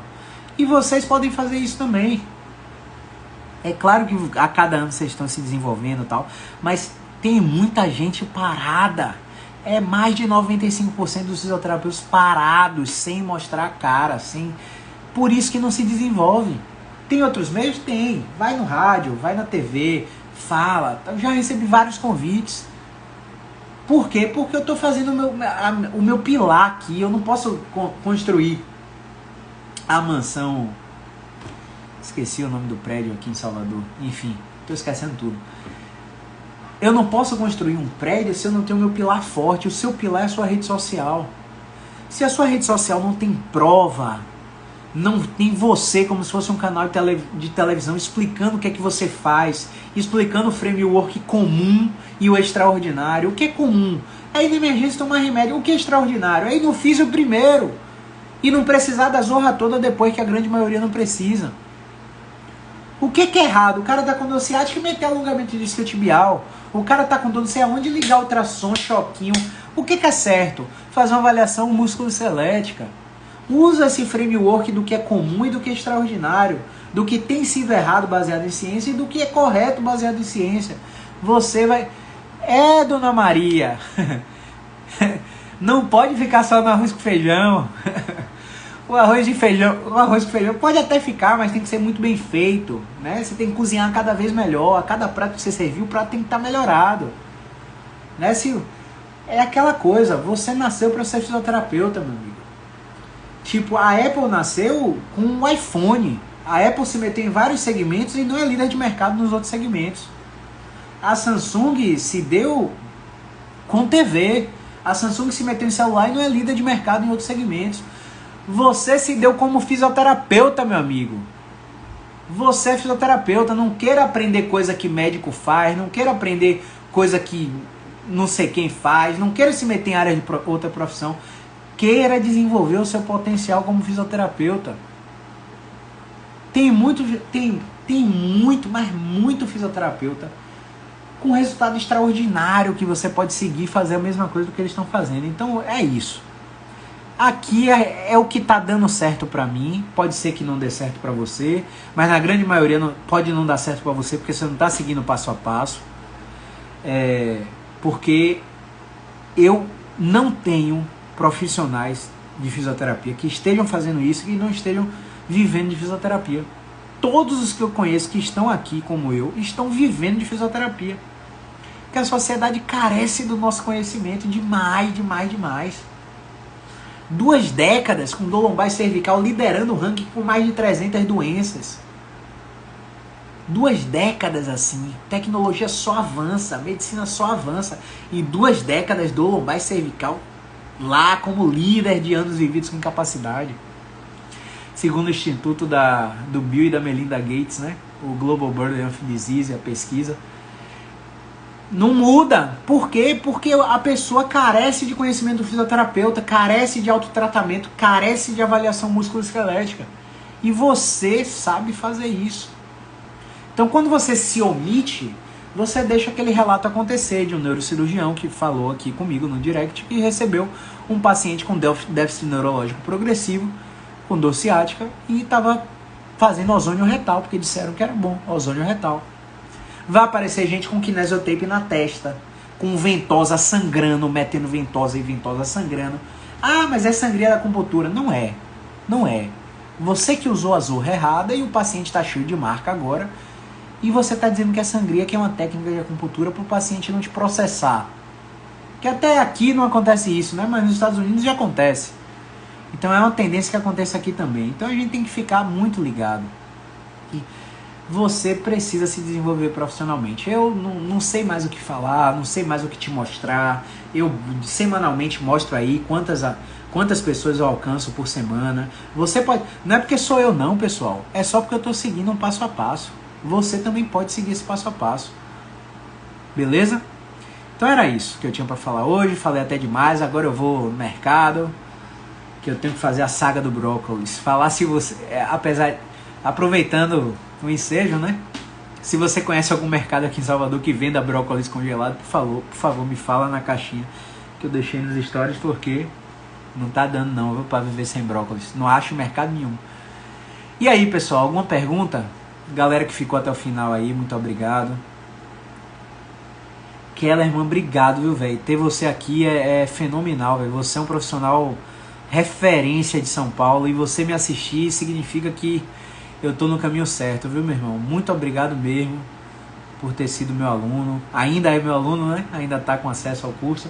E vocês podem fazer isso também. É claro que a cada ano vocês estão se desenvolvendo e tal. Mas tem muita gente parada. É mais de 95% dos fisioterapeutas parados. Sem mostrar a cara. Por isso que não se desenvolve. Tem outros meios? Tem. Vai no rádio, vai na TV, fala. Eu já recebi vários convites. Por quê? Porque eu estou fazendo o meu pilar aqui. Eu não posso construir a mansão. Esqueci o nome do prédio aqui em Salvador. Enfim, estou esquecendo tudo. Eu não posso construir um prédio se eu não tenho o meu pilar forte. O seu pilar é a sua rede social. Se a sua rede social não tem prova... Não tem você como se fosse um canal de televisão explicando o que é que você faz, explicando o framework comum e o extraordinário. O que é comum? É ir na emergência tomar remédio. O que é extraordinário? É ir no físio primeiro e não precisar da zorra toda depois, que a grande maioria não precisa. O que é errado? O cara tá com dor ciática e meter alongamento de isquiotibial. O cara tá com dor não sei aonde, ligar ultrassom, choquinho. O que é certo? Fazer uma avaliação músculo-esquelética. Usa esse framework do que é comum e do que é extraordinário, do que tem sido errado baseado em ciência e do que é correto baseado em ciência. Você vai... Dona Maria, não pode ficar só no arroz com feijão. O arroz com feijão pode até ficar, mas tem que ser muito bem feito, né? Você tem que cozinhar cada vez melhor. A cada prato que você serviu, o prato tem que estar melhorado, né, Sil? É aquela coisa, você nasceu para ser fisioterapeuta, meu amigo. Tipo, a Apple nasceu com um iPhone. A Apple se meteu em vários segmentos e não é líder de mercado nos outros segmentos. A Samsung se deu com TV. A Samsung se meteu em celular e não é líder de mercado em outros segmentos. Você se deu como fisioterapeuta, meu amigo. Você é fisioterapeuta. Não queira aprender coisa que médico faz. Não queira aprender coisa que não sei quem faz. Não queira se meter em área de outra profissão. Queira desenvolver o seu potencial como fisioterapeuta. Tem muito, mas muito fisioterapeuta com resultado extraordinário que você pode seguir e fazer a mesma coisa do que eles estão fazendo. Então é isso. Aqui é o que está dando certo para mim. Pode ser que não dê certo para você, mas na grande maioria pode não dar certo para você porque você não está seguindo passo a passo. Porque eu não tenho profissionais de fisioterapia que estejam fazendo isso e não estejam vivendo de fisioterapia. Todos os que eu conheço que estão aqui, como eu, estão vivendo de fisioterapia. Porque a sociedade carece do nosso conhecimento demais. 2 décadas com dor lombar e cervical liderando o ranking com mais de 300 doenças. 2 décadas assim, tecnologia só avança, medicina só avança, e 2 décadas dor lombar e cervical lá como líder de anos vividos com incapacidade. Segundo o Instituto do Bill e da Melinda Gates, né? O Global Burden of Disease, a pesquisa, não muda. Por quê? Porque a pessoa carece de conhecimento do fisioterapeuta, carece de autotratamento, carece de avaliação musculoesquelética. E você sabe fazer isso. Então, quando você se omite, você deixa aquele relato acontecer de um neurocirurgião que falou aqui comigo no direct que recebeu um paciente com déficit neurológico progressivo, com dor ciática, e estava fazendo ozônio retal, porque disseram que era bom, ozônio retal. Vai aparecer gente com kinesiotape na testa, com ventosa sangrando, metendo ventosa e ventosa sangrando. Ah, mas é sangria da acupuntura. Não é. Não é. Você que usou a zorra errada e o paciente está cheio de marca agora, e você está dizendo que é sangria, que é uma técnica de acupuntura para o paciente não te processar. Que até aqui não acontece isso, né? Mas nos Estados Unidos já acontece. Então é uma tendência que aconteça aqui também. Então a gente tem que ficar muito ligado. E você precisa se desenvolver profissionalmente. Eu não sei mais o que falar, não sei mais o que te mostrar. Eu semanalmente mostro aí quantas pessoas eu alcanço por semana. Você pode... Não é porque sou eu não, pessoal. É só porque eu estou seguindo um passo a passo. Você também pode seguir esse passo a passo. Beleza? Então era isso que eu tinha para falar hoje. Falei até demais. Agora eu vou no mercado, que eu tenho que fazer a saga do brócolis. Falar se você... Aproveitando o ensejo, né? Se você conhece algum mercado aqui em Salvador que venda brócolis congelado, por favor, me fala na caixinha que eu deixei nos stories, porque não tá dando não, viu, pra viver sem brócolis. Não acho mercado nenhum. E aí, pessoal, alguma pergunta? Galera que ficou até o final aí, muito obrigado. Kellerman, obrigado, viu, velho? Ter você aqui é fenomenal, velho. Você é um profissional referência de São Paulo, e você me assistir significa que eu tô no caminho certo, viu, meu irmão? Muito obrigado mesmo por ter sido meu aluno. Ainda é meu aluno, né? Ainda tá com acesso ao curso.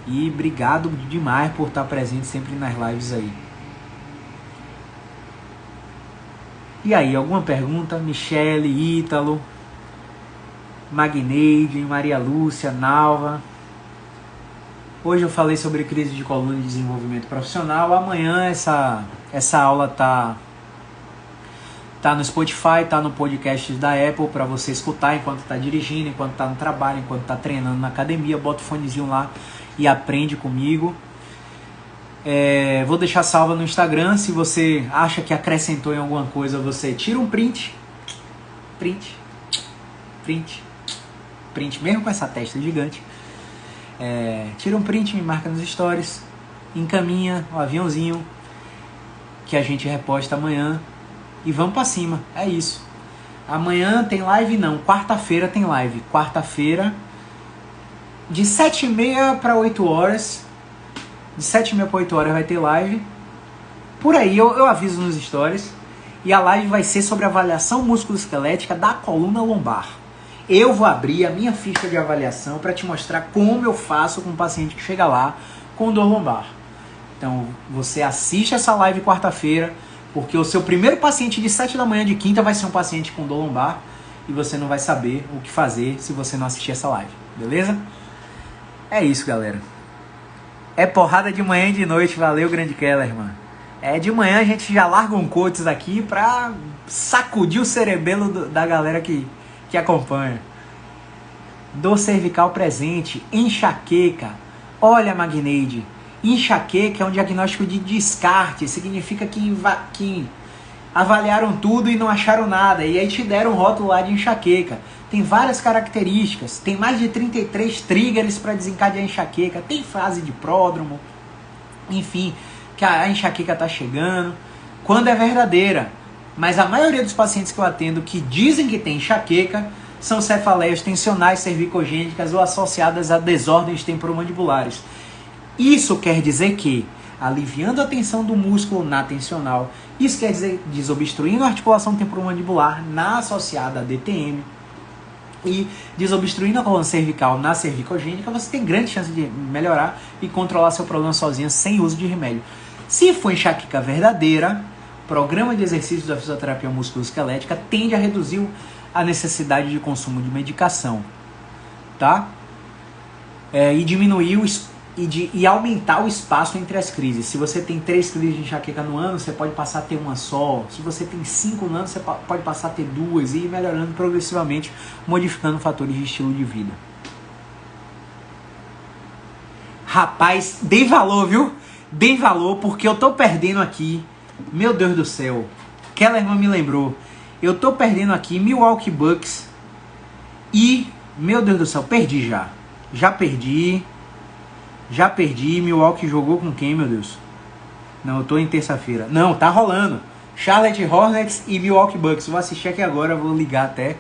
E obrigado demais por estar presente sempre nas lives aí. E aí, alguma pergunta? Michele, Ítalo, Magneide, Maria Lúcia, Nalva. Hoje eu falei sobre crise de coluna e desenvolvimento profissional. Amanhã essa aula tá no Spotify, tá no podcast da Apple para você escutar enquanto tá dirigindo, enquanto tá no trabalho, enquanto tá treinando na academia. Bota o fonezinho lá e aprende comigo. Vou deixar salva no Instagram. Se você acha que acrescentou em alguma coisa, você tira um print, mesmo com essa testa gigante. Tira um print, me marca nos stories, encaminha o aviãozinho que a gente reposta amanhã e vamos pra cima. É isso. Amanhã tem live? Não, quarta-feira tem live. Quarta-feira de 7h30 para 8 horas. De 7h30 para 8 horas vai ter live. Por aí eu aviso nos stories. E a live vai ser sobre avaliação musculoesquelética da coluna lombar. Eu vou abrir a minha ficha de avaliação para te mostrar como eu faço com um paciente que chega lá com dor lombar. Então você assiste essa live quarta-feira, porque o seu primeiro paciente de 7 da manhã de quinta vai ser um paciente com dor lombar, e você não vai saber o que fazer se você não assistir essa live, beleza? É isso, galera. É porrada de manhã e de noite. Valeu, grande Kellerman. De manhã a gente já larga um coaches aqui pra sacudir o cerebelo da galera que acompanha. Dor cervical presente, enxaqueca. Olha, Magneide, enxaqueca é um diagnóstico de descarte. Significa que avaliaram tudo e não acharam nada, e aí te deram um rótulo lá de enxaqueca. Tem várias características, tem mais de 33 triggers para desencadear a enxaqueca, tem fase de pródromo, enfim, que a enxaqueca está chegando, quando é verdadeira. Mas a maioria dos pacientes que eu atendo que dizem que tem enxaqueca são cefaleias tensionais cervicogênicas ou associadas a desordens temporomandibulares. Isso quer dizer que, aliviando a tensão do músculo na tensional, isso quer dizer desobstruindo a articulação temporomandibular na associada a DTM, e desobstruindo a coluna cervical na cervicogênica, você tem grande chance de melhorar e controlar seu problema sozinho sem uso de remédio. Se for enxaqueca verdadeira, programa de exercícios da fisioterapia musculoesquelética tende a reduzir a necessidade de consumo de medicação, tá? E diminuir e aumentar o espaço entre as crises. Se você tem 3 crises de enxaqueca no ano, você pode passar a ter uma só. Se você tem 5 no ano, você pode passar a ter 2 e ir melhorando progressivamente, modificando fatores de estilo de vida. Rapaz, dei valor, viu? Dei valor porque eu tô perdendo aqui. Meu Deus do céu. Kellerman me lembrou. Eu tô perdendo aqui Milwaukee Bucks e, meu Deus do céu, perdi já. Já perdi. Milwaukee jogou com quem, meu Deus? Não, eu tô em terça-feira. Não, tá rolando. Charlotte Hornets e Milwaukee Bucks. Vou assistir aqui agora, vou ligar até.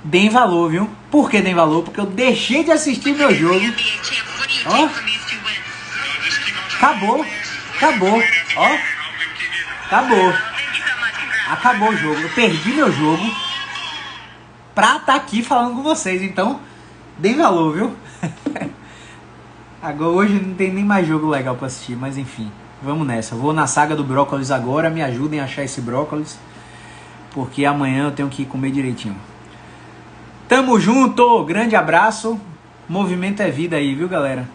Deem valor, viu? Por que deem valor? Porque eu deixei de assistir meu jogo. Ó. Acabou. Ó. Acabou o jogo. Eu perdi meu jogo pra estar aqui falando com vocês. Então, deem valor, viu? Agora, hoje não tem nem mais jogo legal pra assistir, mas enfim, vamos nessa. Vou na saga do brócolis agora, me ajudem a achar esse brócolis, porque amanhã eu tenho que comer direitinho. Tamo junto, grande abraço, movimento é vida aí, viu galera?